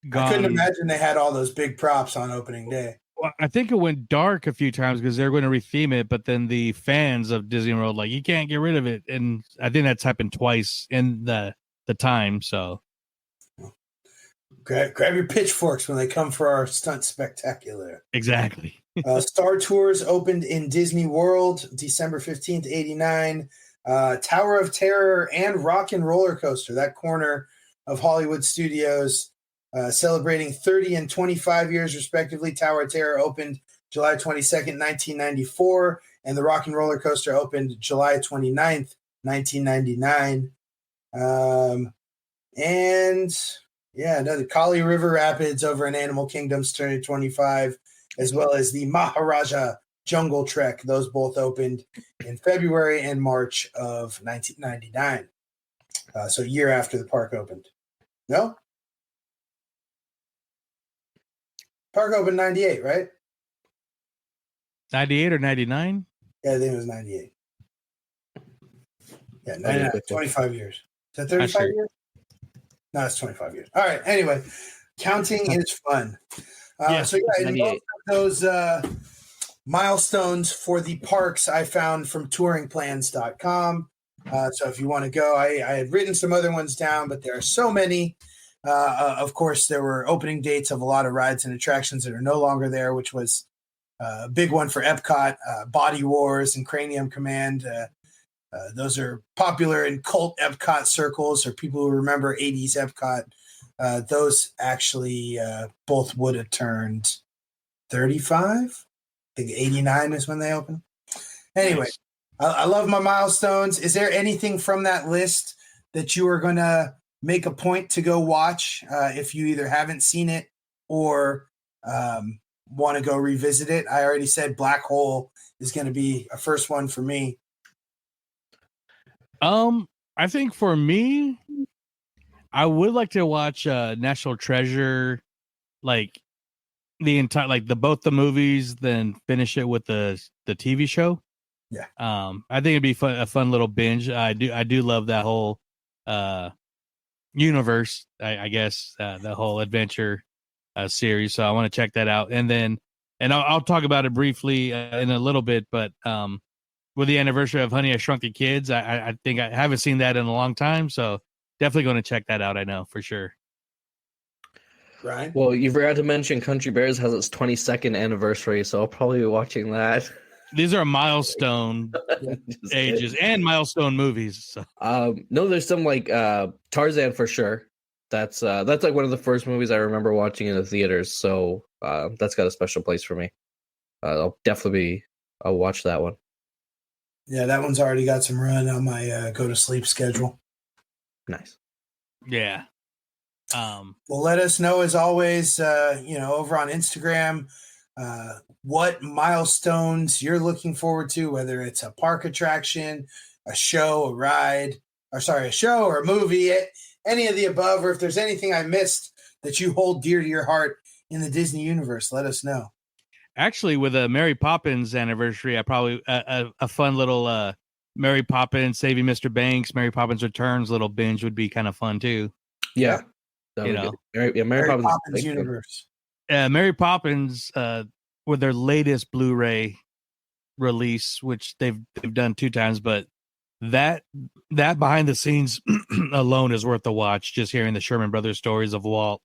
gone. I couldn't imagine they had all those big props on opening day. Well, I think it went dark a few times because they're going to retheme it, but then the fans of Disney World you can't get rid of it, and I think that's happened twice in the time. So grab your pitchforks when they come for our stunt spectacular. Exactly. Star Tours opened in Disney World December 15th, 89. Tower of Terror and Rock and Roller Coaster, that corner of Hollywood studios, celebrating 30 and 25 years respectively. Tower of Terror opened July 22nd, 1994, and the Rock and Roller Coaster opened July 29th, 1999. The Kali River Rapids over in Animal Kingdom's turning 25, as well as the Maharaja Jungle Trek. Those both opened in February and March of 1999. So a year after the park opened. No? Park opened 98, right? 98 or 99? Yeah, I think it was 98. Yeah, 99, 25 years. Is that 35 years? No, it's 25 years. All right. Anyway, counting is fun. Those milestones for the parks I found from touringplans.com. So if you want to go, I had written some other ones down, but there are so many. Of course, there were opening dates of a lot of rides and attractions that are no longer there, which was a big one for Epcot, Body Wars and Cranium Command. Those are popular in cult Epcot circles or people who remember 80s Epcot. Those actually both would have turned 35. I think 89 is when they opened. Anyway, nice. I love my milestones. Is there anything from that list that you are going to make a point to go watch if you either haven't seen it or want to go revisit it? I already said Black Hole is going to be a first one for me. I think for me, I would like to watch National Treasure, like the entire, like both the movies, then finish it with the TV show. Yeah. I think it'd be a fun little binge. I do love that whole universe. I guess the whole adventure series. So I want to check that out, and I'll talk about it briefly in a little bit, but with the anniversary of Honey, I Shrunk the Kids, I think I haven't seen that in a long time, so definitely going to check that out. I know for sure. Right. Well, you forgot to mention Country Bears has its 22nd anniversary, so I'll probably be watching that. These are milestone ages and milestone movies. So. No, there's some like Tarzan for sure. That's like one of the first movies I remember watching in the theaters, so that's got a special place for me. I'll watch that one. Yeah, that one's already got some run on my go to sleep schedule. Nice. Yeah. Well, let us know as always, over on Instagram, what milestones you're looking forward to, whether it's a park attraction, a show, a show or a movie, any of the above, or if there's anything I missed that you hold dear to your heart in the Disney universe, let us know. Actually, with a Mary Poppins anniversary, I probably a fun little Mary Poppins Saving Mr. Banks, Mary Poppins Returns little binge would be kind of fun too. Yeah, Mary Poppins universe. Mary Poppins with their latest Blu-ray release, which they've done 2 times, but that behind the scenes alone is worth the watch. Just hearing the Sherman Brothers stories of Walt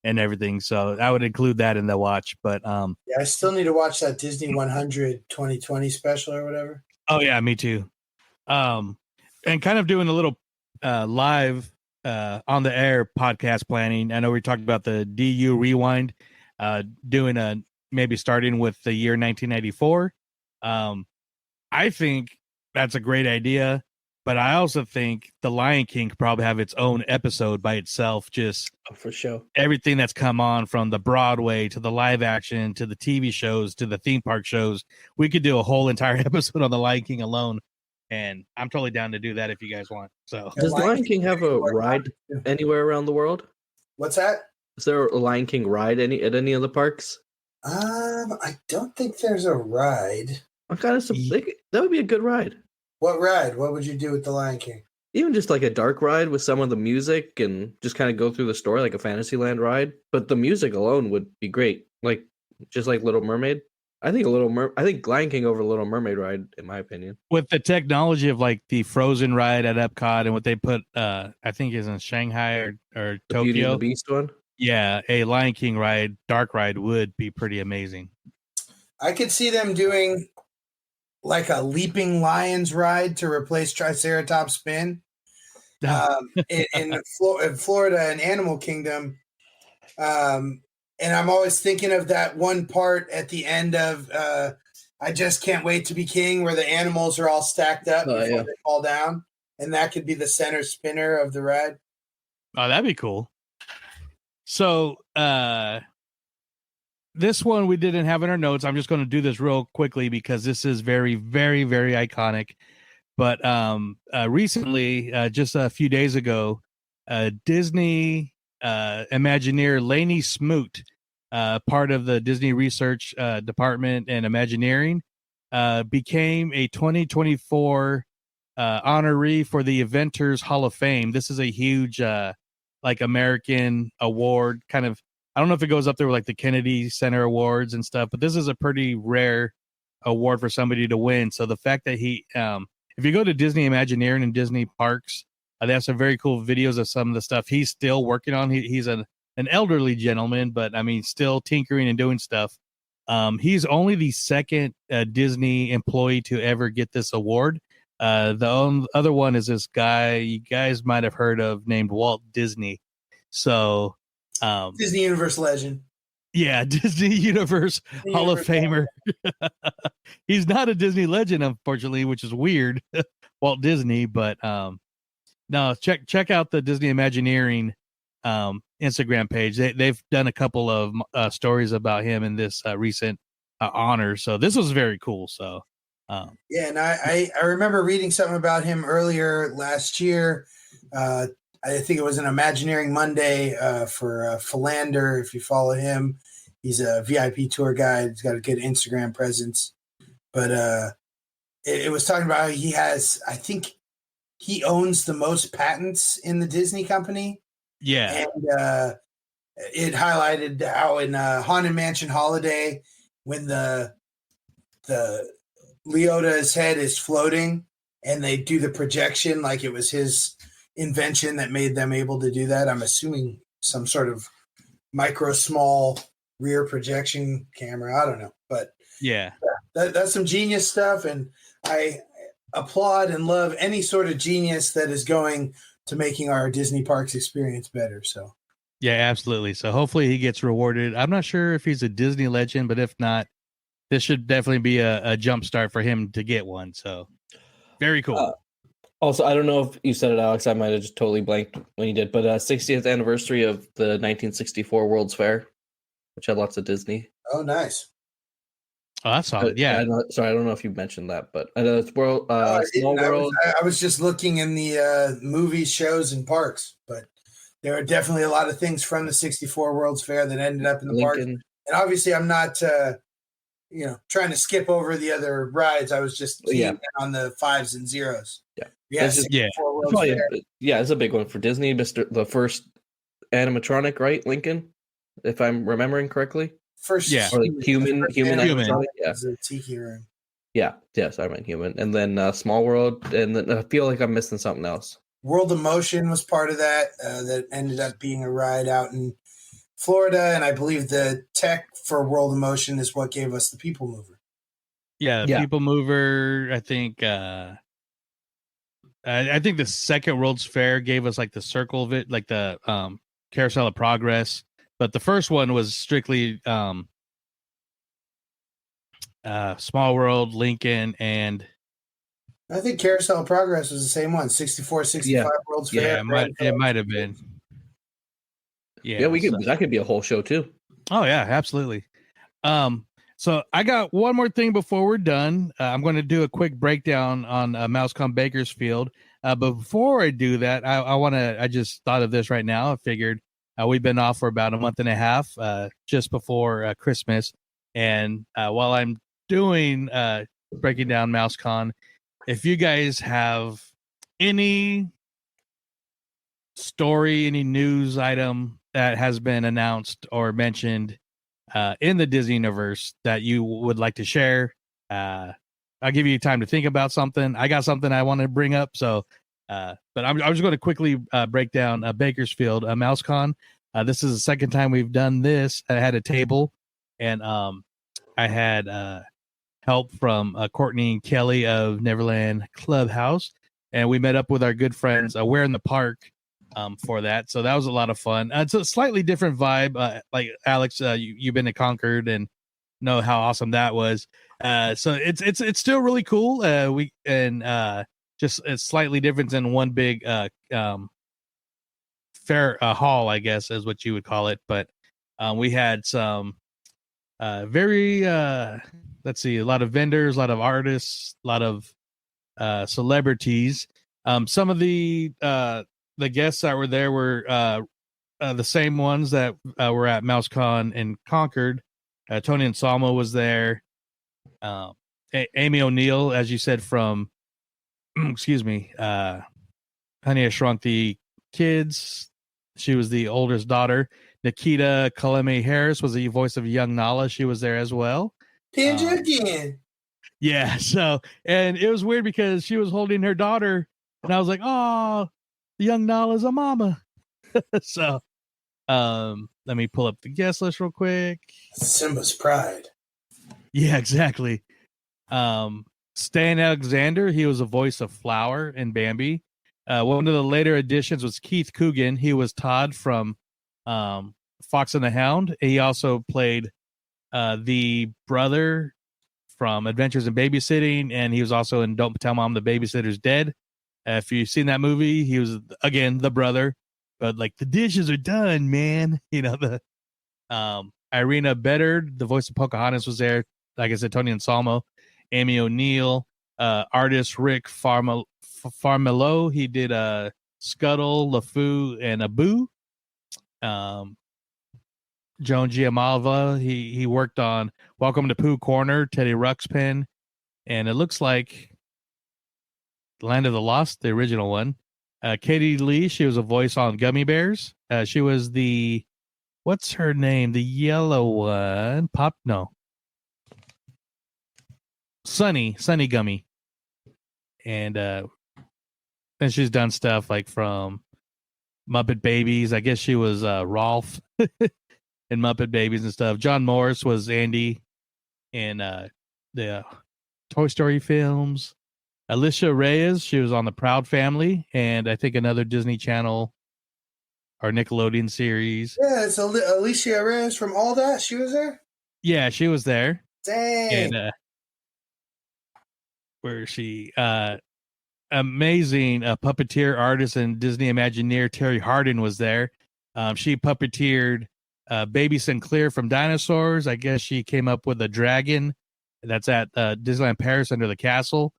and everything, so I would include that in the watch. But I still need to watch that Disney 100 2020 special or whatever. Oh yeah, me too. And kind of doing a little live on the air podcast planning. I know we talked about the DU Rewind, doing maybe starting with the year 1994. I think that's a great idea, but I also think The Lion King could probably have its own episode by itself. Just for sure, everything that's come on from the Broadway to the live action to the TV shows to the theme park shows. We could do a whole entire episode on The Lion King alone, and I'm totally down to do that if you guys want. So, does The Lion King have a ride anywhere around the world? What's that? Is there a Lion King ride at any of the parks? I don't think there's a ride. I'm kind of that would be a good ride. What ride? What would you do with the Lion King? Even just like a dark ride with some of the music and just kind of go through the story like a Fantasyland ride. But the music alone would be great. Like just like Little Mermaid. I think Lion King over Little Mermaid ride, in my opinion. With the technology of like the Frozen ride at Epcot and what they put, I think is in Shanghai or the Tokyo. Beauty and the Beast one. Yeah, a Lion King ride, dark ride would be pretty amazing. I could see them doing like a Leaping Lions ride to replace Triceratops Spin. in Florida and Animal Kingdom. And I'm always thinking of that one part at the end of I Just Can't Wait to Be King, where the animals are all stacked up before they fall down. And that could be the center spinner of the ride. Oh, that'd be cool. So this one we didn't have in our notes. I'm just going to do this real quickly because this is very, very, very iconic. But recently, just a few days ago, Disney Imagineer Laney Smoot, part of the Disney Research Department and Imagineering, became a 2024 honoree for the Inventors Hall of Fame. This is a huge like American award, kind of. I don't know if it goes up there with like the Kennedy Center Awards and stuff, but this is a pretty rare award for somebody to win. So the fact that he if you go to Disney Imagineering and Disney Parks, they have some very cool videos of some of the stuff he's still working on. He's an elderly gentleman, but I mean, still tinkering and doing stuff. He's only the second Disney employee to ever get this award. The other one is this guy you guys might have heard of named Walt Disney. So Disney Universe legend. Yeah, Disney Universe Hall of Famer. He's not a Disney legend, unfortunately, which is weird. Walt Disney, but no, check out the Disney Imagineering Instagram page. They've done a couple of stories about him in this recent honor. So this was very cool. So yeah, and I remember reading something about him earlier last year. I think it was an Imagineering Monday for Philander. If you follow him, he's a VIP tour guide. He's got a good Instagram presence. But it was talking about how he has, I think he owns the most patents in the Disney company. Yeah. And it highlighted how in Haunted Mansion Holiday, when the Leota's head is floating and they do the projection like it was his invention that made them able to do that. I'm assuming some sort of small rear projection camera. I don't know, but yeah, that's some genius stuff. And I applaud and love any sort of genius that is going to making our Disney parks experience better. So yeah, absolutely. So hopefully he gets rewarded. I'm not sure if he's a Disney legend, but if not, this should definitely be a jump start for him to get one. So very cool. Also, I don't know if you said it, Alex. I might have just totally blanked when you did, but 60th anniversary of the 1964 World's Fair, which had lots of Disney. Oh, nice. Oh, that's solid. Yeah. Sorry, I don't know if you mentioned that, but I know it's Small World. I was just looking in the movies, shows, and parks, but there are definitely a lot of things from the 64 World's Fair that ended up in the park. And obviously, I'm not, trying to skip over the other rides. I was just keying in on the 5s and 0s. Yeah. Yes, it's a big one for Disney. The first animatronic, right, Lincoln? If I'm remembering correctly. First, or like human animatronic. Yeah, the Tiki Room. Yeah, yes, I meant human, and then Small World, and then I feel like I'm missing something else. World of Motion was part of that. That ended up being a ride out in Florida, and I believe the tech for World of Motion is what gave us the People Mover. Yeah, People Mover. I think. I think the second World's Fair gave us like the circle of it, like the Carousel of Progress. But the first one was strictly Small World, Lincoln, and I think Carousel of Progress was the same one. 64, 65 World's Fair. Yeah, it might have been. Yeah, that could be a whole show too. Oh yeah, absolutely. So I got one more thing before we're done. I'm going to do a quick breakdown on MouseCon Bakersfield. But before I do that, I just thought of this right now. I figured we've been off for about a month and a half, just before Christmas. And while I'm doing breaking down MouseCon, if you guys have any story, any news item that has been announced or mentioned in the Disney universe that you would like to share, I'll give you time to think about something. I got something I want to bring up. So, but I'm just going to quickly break down Bakersfield MouseCon. This is the second time we've done this. I had a table, and I had help from Courtney and Kelly of Neverland Clubhouse. and we met up with our good friends. We're in the park for that, so that was a lot of fun. It's a slightly different vibe. Like Alex, you've been to Concord and know how awesome that was. So it's still really cool. Just it's slightly different than one big fair hall, I guess is what you would call it. But we had some very let's see, a lot of vendors, a lot of artists, a lot of celebrities. Some of the guests that were there were the same ones that were at MouseCon in Concord. Tony Anselmo was there. Amy O'Neill, as you said, from excuse me, Honey, I Shrunk the Kids. She was the oldest daughter. Nikita Kaleme Harris was the voice of young Nala. She was there as well. Again. Yeah. So, and it was weird because she was holding her daughter, and I was like, "Oh, young Nala's a mama." So, let me pull up the guest list real quick. Simba's pride. Yeah, exactly. Stan Alexander, he was a voice of Flower and Bambi. One of the later additions was Keith Coogan. He was Todd from Fox and the Hound. He also played the brother from Adventures in Babysitting, and he was also in Don't Tell Mom the Babysitter's Dead. If you've seen that movie, he was, again, the brother. But, like, the dishes are done, man. You know, the Irina Bedard, the voice of Pocahontas, was there. Like I said, Tony Anselmo, Amy O'Neill, artist Rick Farmelo. He did Scuttle, LeFou, and Abu. Joan Giammalva, he worked on Welcome to Pooh Corner, Teddy Ruxpin, and it looks like Land of the Lost, the original one. Katie Lee, she was a voice on Gummy Bears. She was the, what's her name? The yellow one. Sunny Gummy. And then she's done stuff like from Muppet Babies. I guess she was Rolf in Muppet Babies and stuff. John Morris was Andy in the Toy Story films. Alicia Reyes, she was on The Proud Family, and I think another Disney Channel or Nickelodeon series. Yeah, it's Alicia Reyes from All That. She was there? Yeah, she was there. Dang. And where is she? Amazing puppeteer artist and Disney Imagineer Terry Hardin was there. She puppeteered Baby Sinclair from Dinosaurs. I guess she came up with a dragon that's at Disneyland Paris under the castle.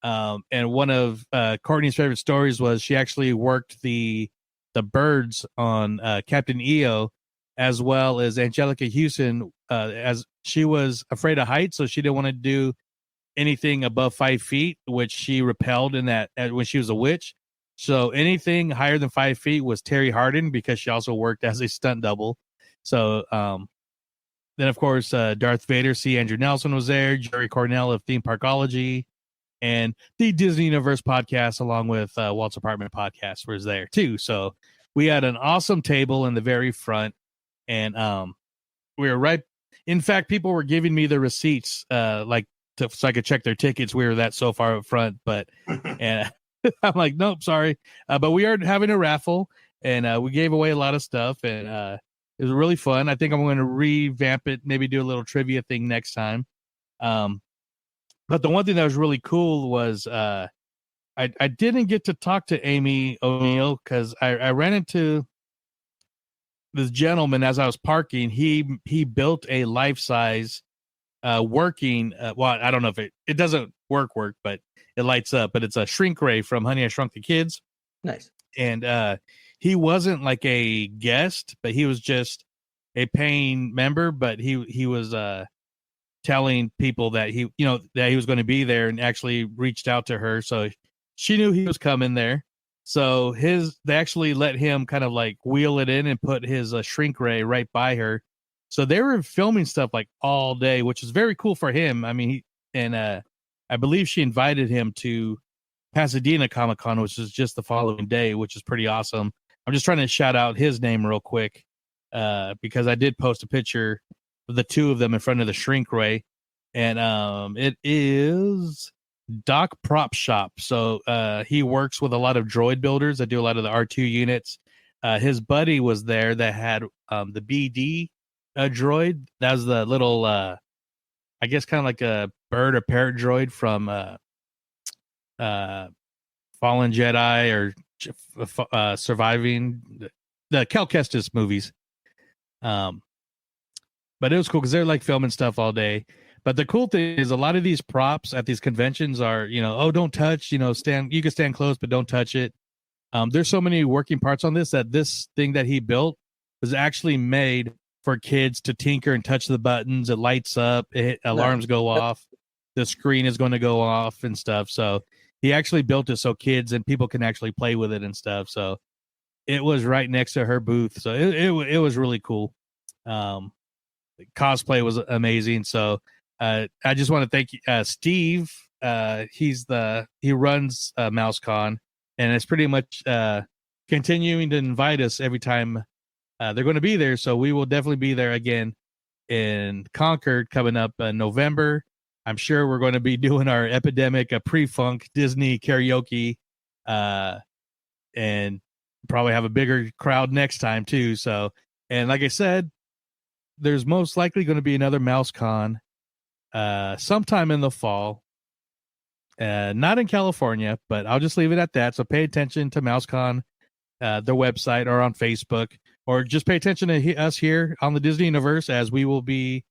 And one of Courtney's favorite stories was she actually worked the birds on Captain EO, as well as Angelica Houston, as she was afraid of heights, so she didn't want to do anything above 5 feet, which she repelled in that when she was a witch. So anything higher than 5 feet was Terry Hardin, because she also worked as a stunt double. So then, of course, Darth Vader, C. Andrew Nelson was there, Jerry Cornell of Theme Parkology, and the Disney Universe podcast, along with Walt's Apartment podcast, was there too. So we had an awesome table in the very front, and we were right. In fact, people were giving me the receipts, so I could check their tickets. We were that so far up front, but and I'm like, nope, sorry. But we are having a raffle, and we gave away a lot of stuff, and it was really fun. I think I'm going to revamp it, maybe do a little trivia thing next time. But the one thing that was really cool was I didn't get to talk to Amy O'Neill because I ran into this gentleman as I was parking. He built a life-size working, well, I don't know if it doesn't work, but it lights up, but it's a shrink ray from Honey, I Shrunk the Kids. Nice. And he wasn't like a guest, but he was just a paying member, but he was telling people that he was going to be there, and actually reached out to her, so she knew he was coming there. So they actually let him kind of like wheel it in and put his shrink ray right by her. So they were filming stuff like all day, which is very cool for him. I mean, I believe she invited him to Pasadena Comic-Con, which is just the following day, which is pretty awesome. I'm just trying to shout out his name real quick because I did post a picture of the two of them in front of the shrink ray, and it is Doc Prop Shop. So he works with a lot of droid builders that do a lot of the R2 units. His buddy was there that had the BD droid. That was the little, I guess, kind of like a bird or parrot droid from Fallen Jedi or Surviving the Cal Kestis movies. But it was cool because they're like filming stuff all day. But the cool thing is a lot of these props at these conventions are, don't touch, you can stand close, but don't touch it. There's so many working parts on this that this thing that he built was actually made for kids to tinker and touch the buttons. It lights up, alarms go off, the screen is going to go off and stuff. So he actually built it so kids and people can actually play with it and stuff. So it was right next to her booth. So it was really cool. Cosplay was amazing. So I just want to thank Steve. He runs MouseCon, and it's pretty much continuing to invite us every time they're going to be there. So we will definitely be there again in Concord coming up in November. I'm sure we're going to be doing our Epidemic, pre-funk Disney karaoke, and probably have a bigger crowd next time too. So, and like I said, there's most likely going to be another MouseCon sometime in the fall. Not in California, but I'll just leave it at that. So pay attention to MouseCon, their website, or on Facebook, or just pay attention to us here on the Disney Universe, as we will be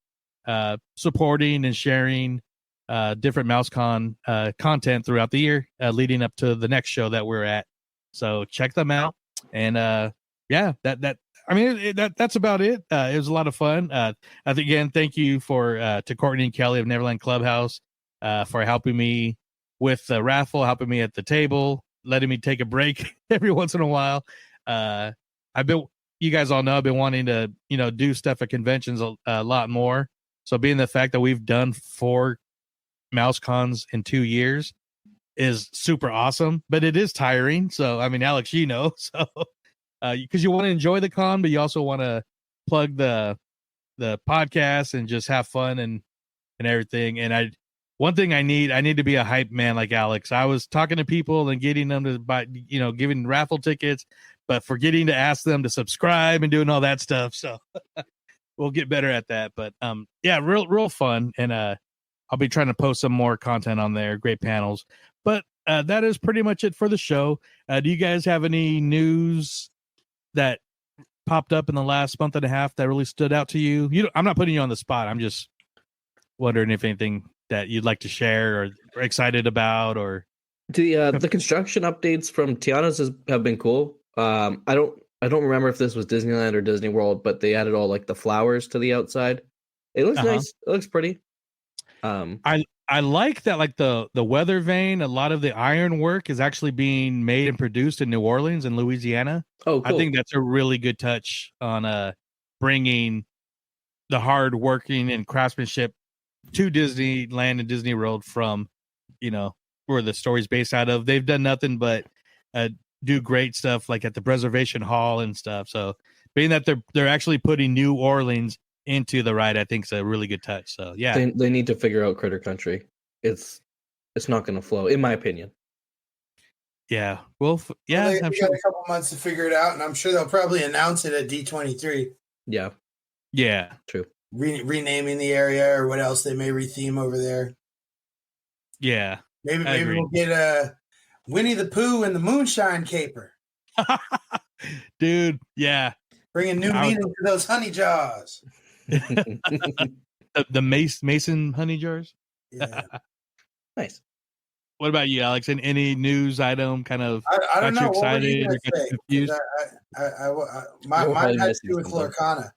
supporting and sharing different MouseCon content throughout the year, leading up to the next show that we're at. So check them out. And that's about it. It was a lot of fun. I think, again, thank you to Courtney and Kelly of Neverland Clubhouse for helping me with the raffle, helping me at the table, letting me take a break every once in a while. You guys all know I've been wanting to, do stuff at conventions a lot more. So being the fact that we've done 4 MouseCons in 2 years is super awesome, but it is tiring. So, I mean, Alex, so because you want to enjoy the con, but you also want to plug the podcast and just have fun and everything. And one thing I need to be a hype man like Alex. I was talking to people and getting them to buy, giving raffle tickets, but forgetting to ask them to subscribe and doing all that stuff. So we'll get better at that. But real fun. And I'll be trying to post some more content on there. Great panels. But that is pretty much it for the show. Do you guys have any news that popped up in the last month and a half that really stood out to you? I'm not putting you on the spot. I'm just wondering if anything that you'd like to share or are excited about, or the construction updates from Tiana's have been cool. I don't remember if this was Disneyland or Disney World, but they added all like the flowers to the outside. It looks nice. It looks pretty. I like that, like the weather vane. A lot of the iron work is actually being made and produced in New Orleans and Louisiana. Oh, cool. I think that's a really good touch on bringing the hard working and craftsmanship to Disneyland and Disney World from, where the story's based out of. They've done nothing but do great stuff like at the Preservation Hall and stuff. So being that they're actually putting New Orleans into the ride, I think is a really good touch. So yeah, they need to figure out Critter Country. It's not going to flow, in my opinion. Yeah, well, I'm sure got a couple months to figure it out, and I'm sure they'll probably announce it at D23. Yeah, true. Renaming the area or what else they may retheme over there. Yeah, maybe we'll get Winnie the Pooh and the Moonshine Caper. Dude, yeah. Bringing new meaning to those honey jars. the Mason honey jars? Yeah. Nice. What about you, Alex? And any news item kind of I don't know. You excited? What would you mine has to do with Lorcana.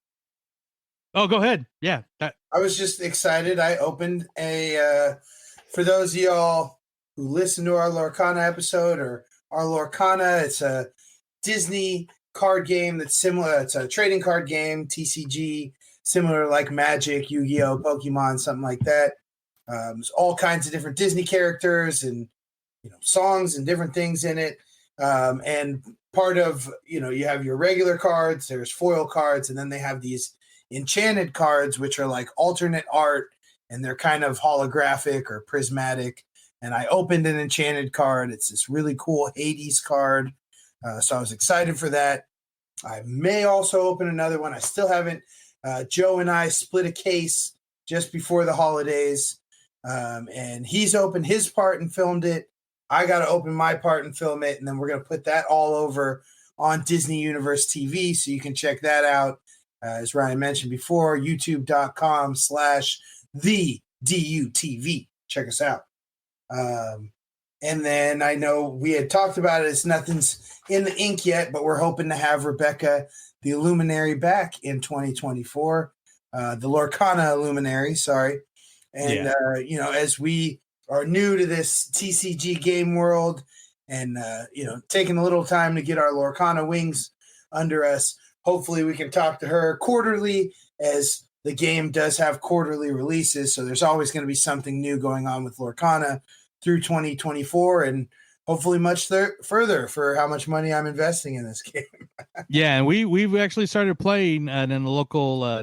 Oh, go ahead. Yeah. I was just excited. I opened for those of y'all who listen to our Lorcana episode or our Lorcana, it's a Disney card game that's similar. It's a trading card game, TCG, similar like Magic, Yu-Gi-Oh, Pokemon, something like that. There's all kinds of different Disney characters and songs and different things in it. And part of you have your regular cards, there's foil cards, and then they have these enchanted cards, which are like alternate art, and they're kind of holographic or prismatic. and I opened an enchanted card. It's this really cool Hades card. So I was excited for that. I may also open another one. I still haven't. Joe and I split a case just before the holidays, and he's opened his part and filmed it. I got to open my part and film it, and then we're going to put that all over on Disney Universe TV, so you can check that out. As Ryan mentioned before, youtube.com/the-DUTV. Check us out. And then I know we had talked about it. It's nothing's in the ink yet, but we're hoping to have Rebecca, the Illuminary, back in 2024. The Lorcana Illuminary, sorry. And, as we are new to this TCG game world and, taking a little time to get our Lorcana wings under us, hopefully we can talk to her quarterly, as the game does have quarterly releases. So there's always going to be something new going on with Lorcana through 2024, and hopefully much further for how much money I'm investing in this game. Yeah, and we've actually started playing in a local,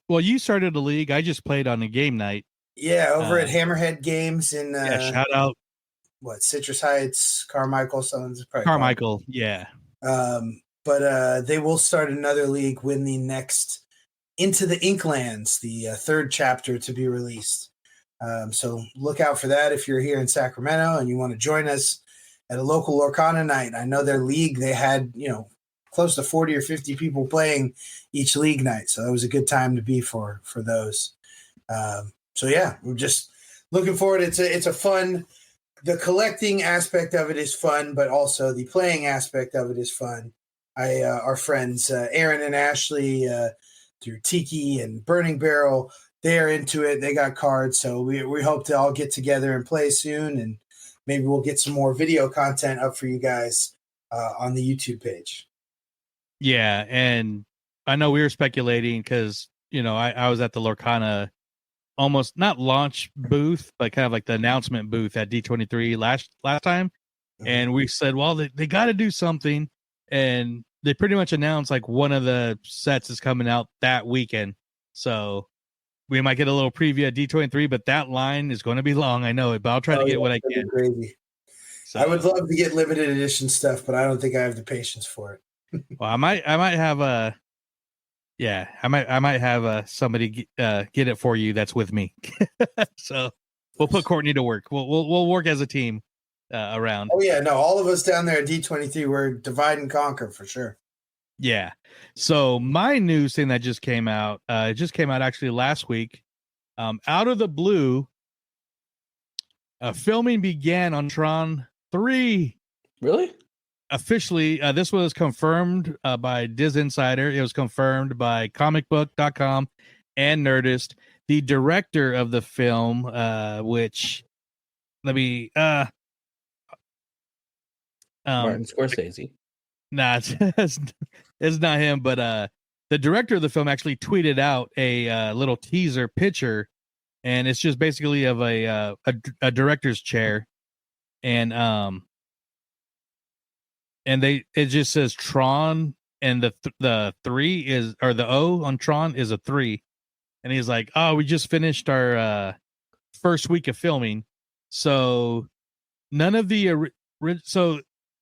you started a league. I just played on a game night. Yeah, over at Hammerhead Games in shout out. What, Citrus Heights, Carmichael, someone's probably Carmichael, yeah. But they will start another league when the next Into the Inklands, the third chapter, to be released. So look out for that if you're here in Sacramento and you want to join us at a local Lorcana night. I know their league, they had, close to 40 or 50 people playing each league night. So that was a good time to be for those. We're just looking forward. It's a fun, the collecting aspect of it is fun, but also the playing aspect of it is fun. Our friends, Aaron and Ashley, through Tiki and Burning Barrel, they're into it. They got cards. So we hope to all get together and play soon. And maybe we'll get some more video content up for you guys on the YouTube page. Yeah. And I know we were speculating because, I was at the Lorcana almost not launch booth, but kind of like the announcement booth at D23 last time. Mm-hmm. And we said, well, they got to do something. And they pretty much announced like one of the sets is coming out that weekend. So we might get a little preview at D23, but that line is going to be long. I know it, but I'll try to get what I can. Crazy. So, I would love to get limited edition stuff, but I don't think I have the patience for it. Well, I might have somebody get it for you that's with me. So we'll put Courtney to work. We'll work as a team around. Oh yeah, no, all of us down there at D23, we're divide and conquer for sure. Yeah. So my news thing that just came out, it just came out actually last week. Out of the blue, filming began on Tron 3. Really? Officially, this was confirmed by Diz Insider. It was confirmed by comicbook.com and Nerdist. The director of the film, which Martin Scorsese. Nah, it's not him, but the director of the film actually tweeted out a little teaser picture, and it's just basically of a director's chair, and it just says Tron, and the 3 is, or the O on Tron is a 3, and he's like, oh, we just finished our first week of filming, so none of the so.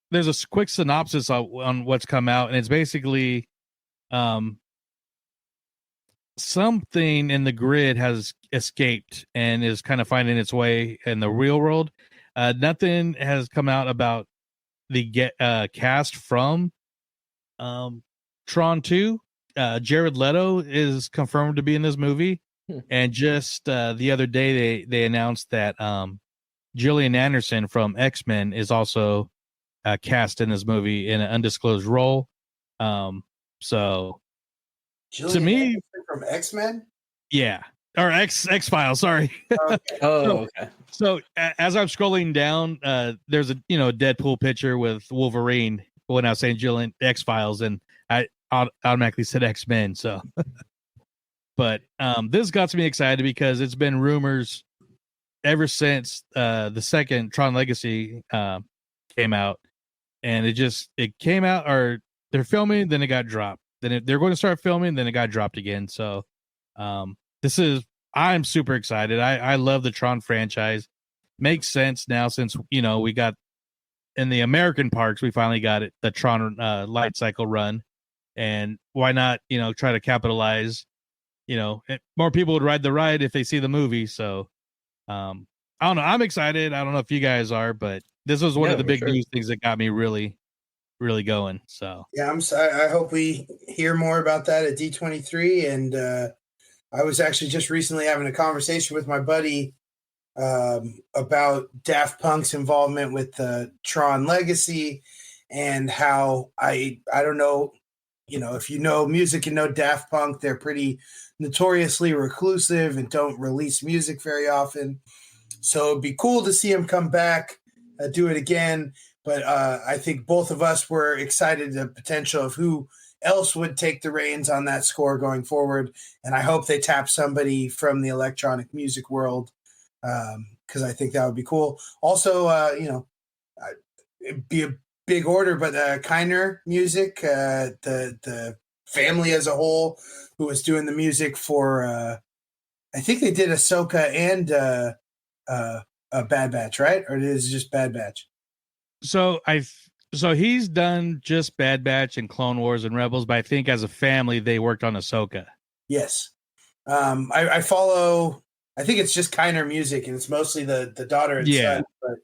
There's a quick synopsis on what's come out, and it's basically something in the grid has escaped and is kind of finding its way in the real world. Nothing has come out about the cast from Tron 2. Jared Leto is confirmed to be in this movie, and just the other day they announced that Gillian Anderson from X-Men is also cast in this movie in an undisclosed role. So Gillian to me, Anderson from X-Men, yeah, or X-Files. Sorry. Okay. Okay. So as I'm scrolling down, there's a Deadpool picture with Wolverine when I was saying Gillian X-Files, and I automatically said X-Men. So, but this got me excited because it's been rumors ever since the second Tron Legacy came out. And it came out, or they're filming, then it got dropped. Then they're going to start filming, then it got dropped again. So I'm super excited. I love the Tron franchise. makes sense now since we got in the American parks, we finally got it, the Tron light cycle run, and why not try to capitalize? More people would ride the ride if they see the movie. So I don't know. I'm excited. I don't know if you guys are, but this was one of the big news things that got me really, really going. So yeah, I hope we hear more about that at D23. And I was actually just recently having a conversation with my buddy about Daft Punk's involvement with Tron Legacy, and how I don't know, if you know music and know Daft Punk, they're pretty notoriously reclusive and don't release music very often. So it'd be cool to see him come back, do it again. But I think both of us were excited the potential of who else would take the reins on that score going forward. And I hope they tap somebody from the electronic music world, because I think that would be cool. Also, it'd be a big order, but Kiner Music, the family as a whole, who was doing the music for, I think they did Ahsoka and a Bad Batch, right? Or is it just Bad Batch? So he's done just Bad Batch and Clone Wars and Rebels, but I think as a family they worked on Ahsoka. Yes. I follow, I think it's just Kiner Music, and it's mostly the daughter and son. But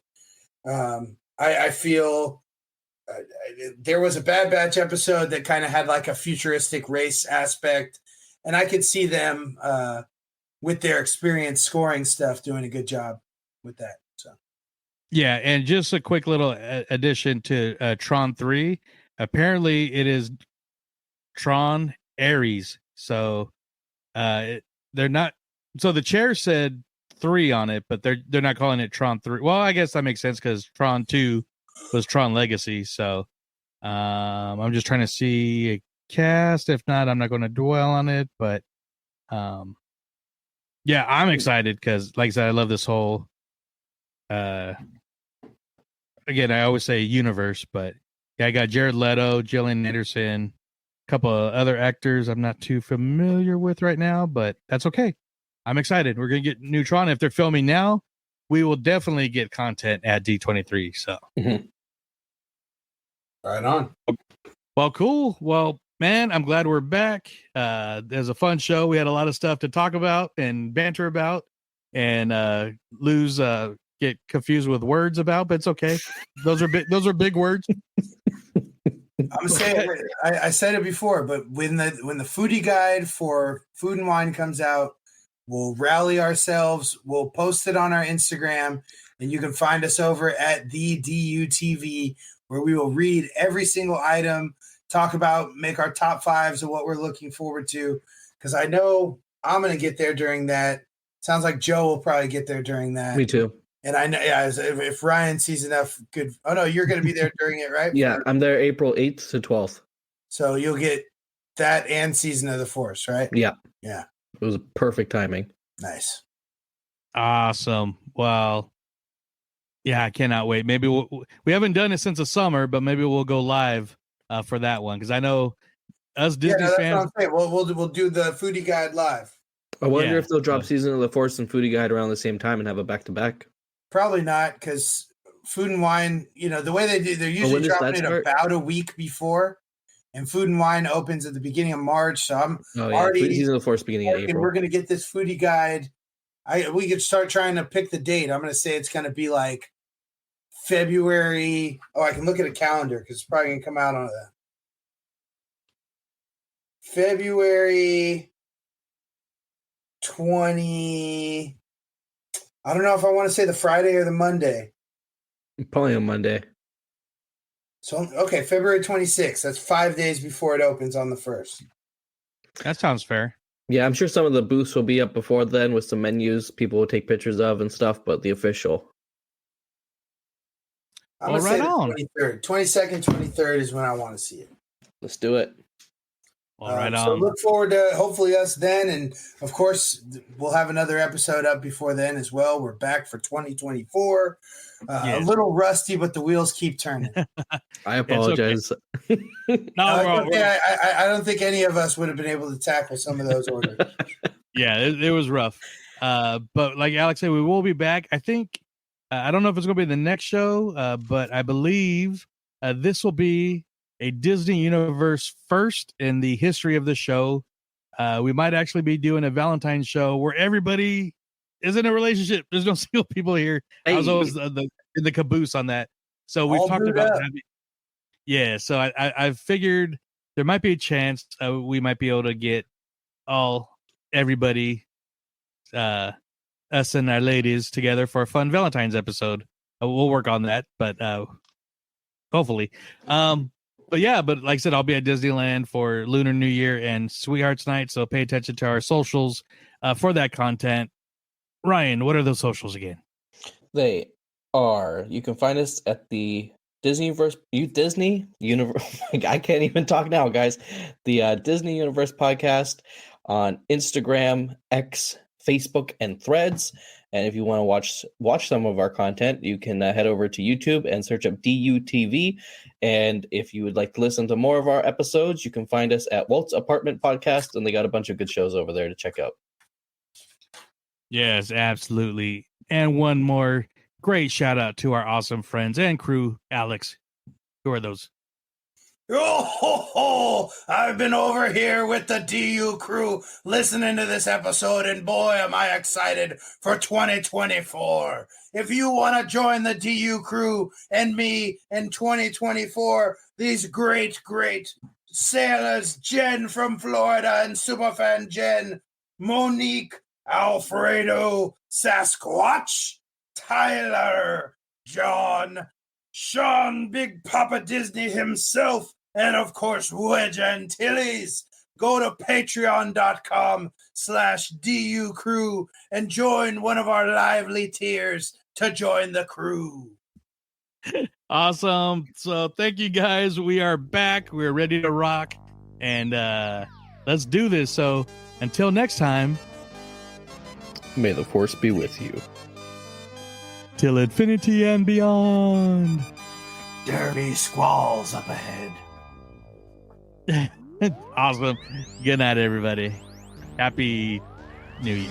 I feel there was a Bad Batch episode that kind of had like a futuristic race aspect, and I could see them with their experience scoring stuff doing a good job with that. So yeah, and just a quick little addition to Tron 3. Apparently, it is Tron Ares. So they're not. So the chair said 3 on it, but they're not calling it Tron 3. Well, I guess that makes sense because Tron 2 was Tron Legacy. So I'm just trying to see a cast. If not, I'm not going to dwell on it. But yeah, I'm excited because, like I said, I love this whole. Again, I always say universe, but yeah, I got Jared Leto, Gillian Anderson, a couple of other actors I'm not too familiar with right now, but that's okay. I'm excited. We're going to get Neutron. If they're filming now, we will definitely get content at D23. So, right on. Well, cool. Well, man, I'm glad we're back. There's a fun show. We had a lot of stuff to talk about and banter about, and get confused with words about, but it's okay. Those are big words. I'm saying I said it before, but when the foodie guide for Food and Wine comes out, we'll rally ourselves. We'll post it on our Instagram, and you can find us over at the DUTV, where we will read every single item, make our top 5s of what we're looking forward to. Because I know I'm going to get there during that. Sounds like Joe will probably get there during that. Me too. And I know, if Ryan sees enough good. Oh no, you're going to be there during it, right? Yeah, I'm there April 8th to 12th. So you'll get that and Season of the Force, right? Yeah. Yeah. It was perfect timing. Nice. Awesome. Well, yeah, I cannot wait. Maybe we haven't done it since the summer, but maybe we'll go live for that one, because I know us Disney fans. We'll do the Foodie Guide live. I wonder if they'll drop Season of the Force and Foodie Guide around the same time and have a back-to-back. Probably not, because Food and Wine, the way they do, they're usually dropping it about a week before, and Food and Wine opens at the beginning of March. So I'm already Season of the Force beginning of April. We're going to get this Foodie Guide. We could start trying to pick the date. I'm going to say it's going to be like February. Oh, I can look at a calendar because it's probably going to come out on February 20. I don't know if I want to say the Friday or the Monday. Probably on Monday. So, okay, February 26th. That's 5 days before it opens on the 1st. That sounds fair. Yeah, I'm sure some of the booths will be up before then with some menus people will take pictures of and stuff, but the official. I'm going to say the 23rd. 22nd, 23rd is when I want to see it. Let's do it. All right on. So look forward to hopefully us then. And, of course, we'll have another episode up before then as well. We're back for 2024. A little rusty, but the wheels keep turning. I apologize. Okay. I don't think any of us would have been able to tackle some of those orders. Yeah, it was rough. But like Alex said, we will be back. I think I don't know if it's going to be the next show, but I believe this will be a Disney Universe first in the history of the show. We might actually be doing a Valentine's show where everybody is in a relationship. There's no single people here. I was always in the caboose on that. So we've talked about having, so I figured there might be a chance we might be able to get everybody, us and our ladies together for a fun Valentine's episode. We'll work on that, but hopefully. But like I said, I'll be at Disneyland for Lunar New Year and Sweethearts Night, so pay attention to our socials for that content. Ryan, what are those socials again? They are, you can find us at the Disney Universe. I can't even talk now, guys. The Disney Universe podcast on Instagram, X, Facebook, and Threads. And if you want to watch some of our content, you can head over to YouTube and search up DUTV. And if you would like to listen to more of our episodes, you can find us at Walt's Apartment Podcast, and they got a bunch of good shows over there to check out. Yes, absolutely. And one more great shout out to our awesome friends and crew. Alex, who are those? Oh, I've been over here with the DU crew listening to this episode, and boy, am I excited for 2024. If you want to join the DU crew and me in 2024, these great sailors, Jen from Florida and Superfan Jen, Monique, Alfredo, Sasquatch, Tyler, John, Sean, Big Papa Disney himself, and of course, Wedge Antilles. Go to patreon.com/DU crew and join one of our lively tiers to join the crew. Awesome. So thank you guys. We are back. We're ready to rock. And let's do this. So until next time, may the force be with you. Till infinity and beyond. Dirty squalls up ahead. Awesome. Good night, everybody. Happy New Year.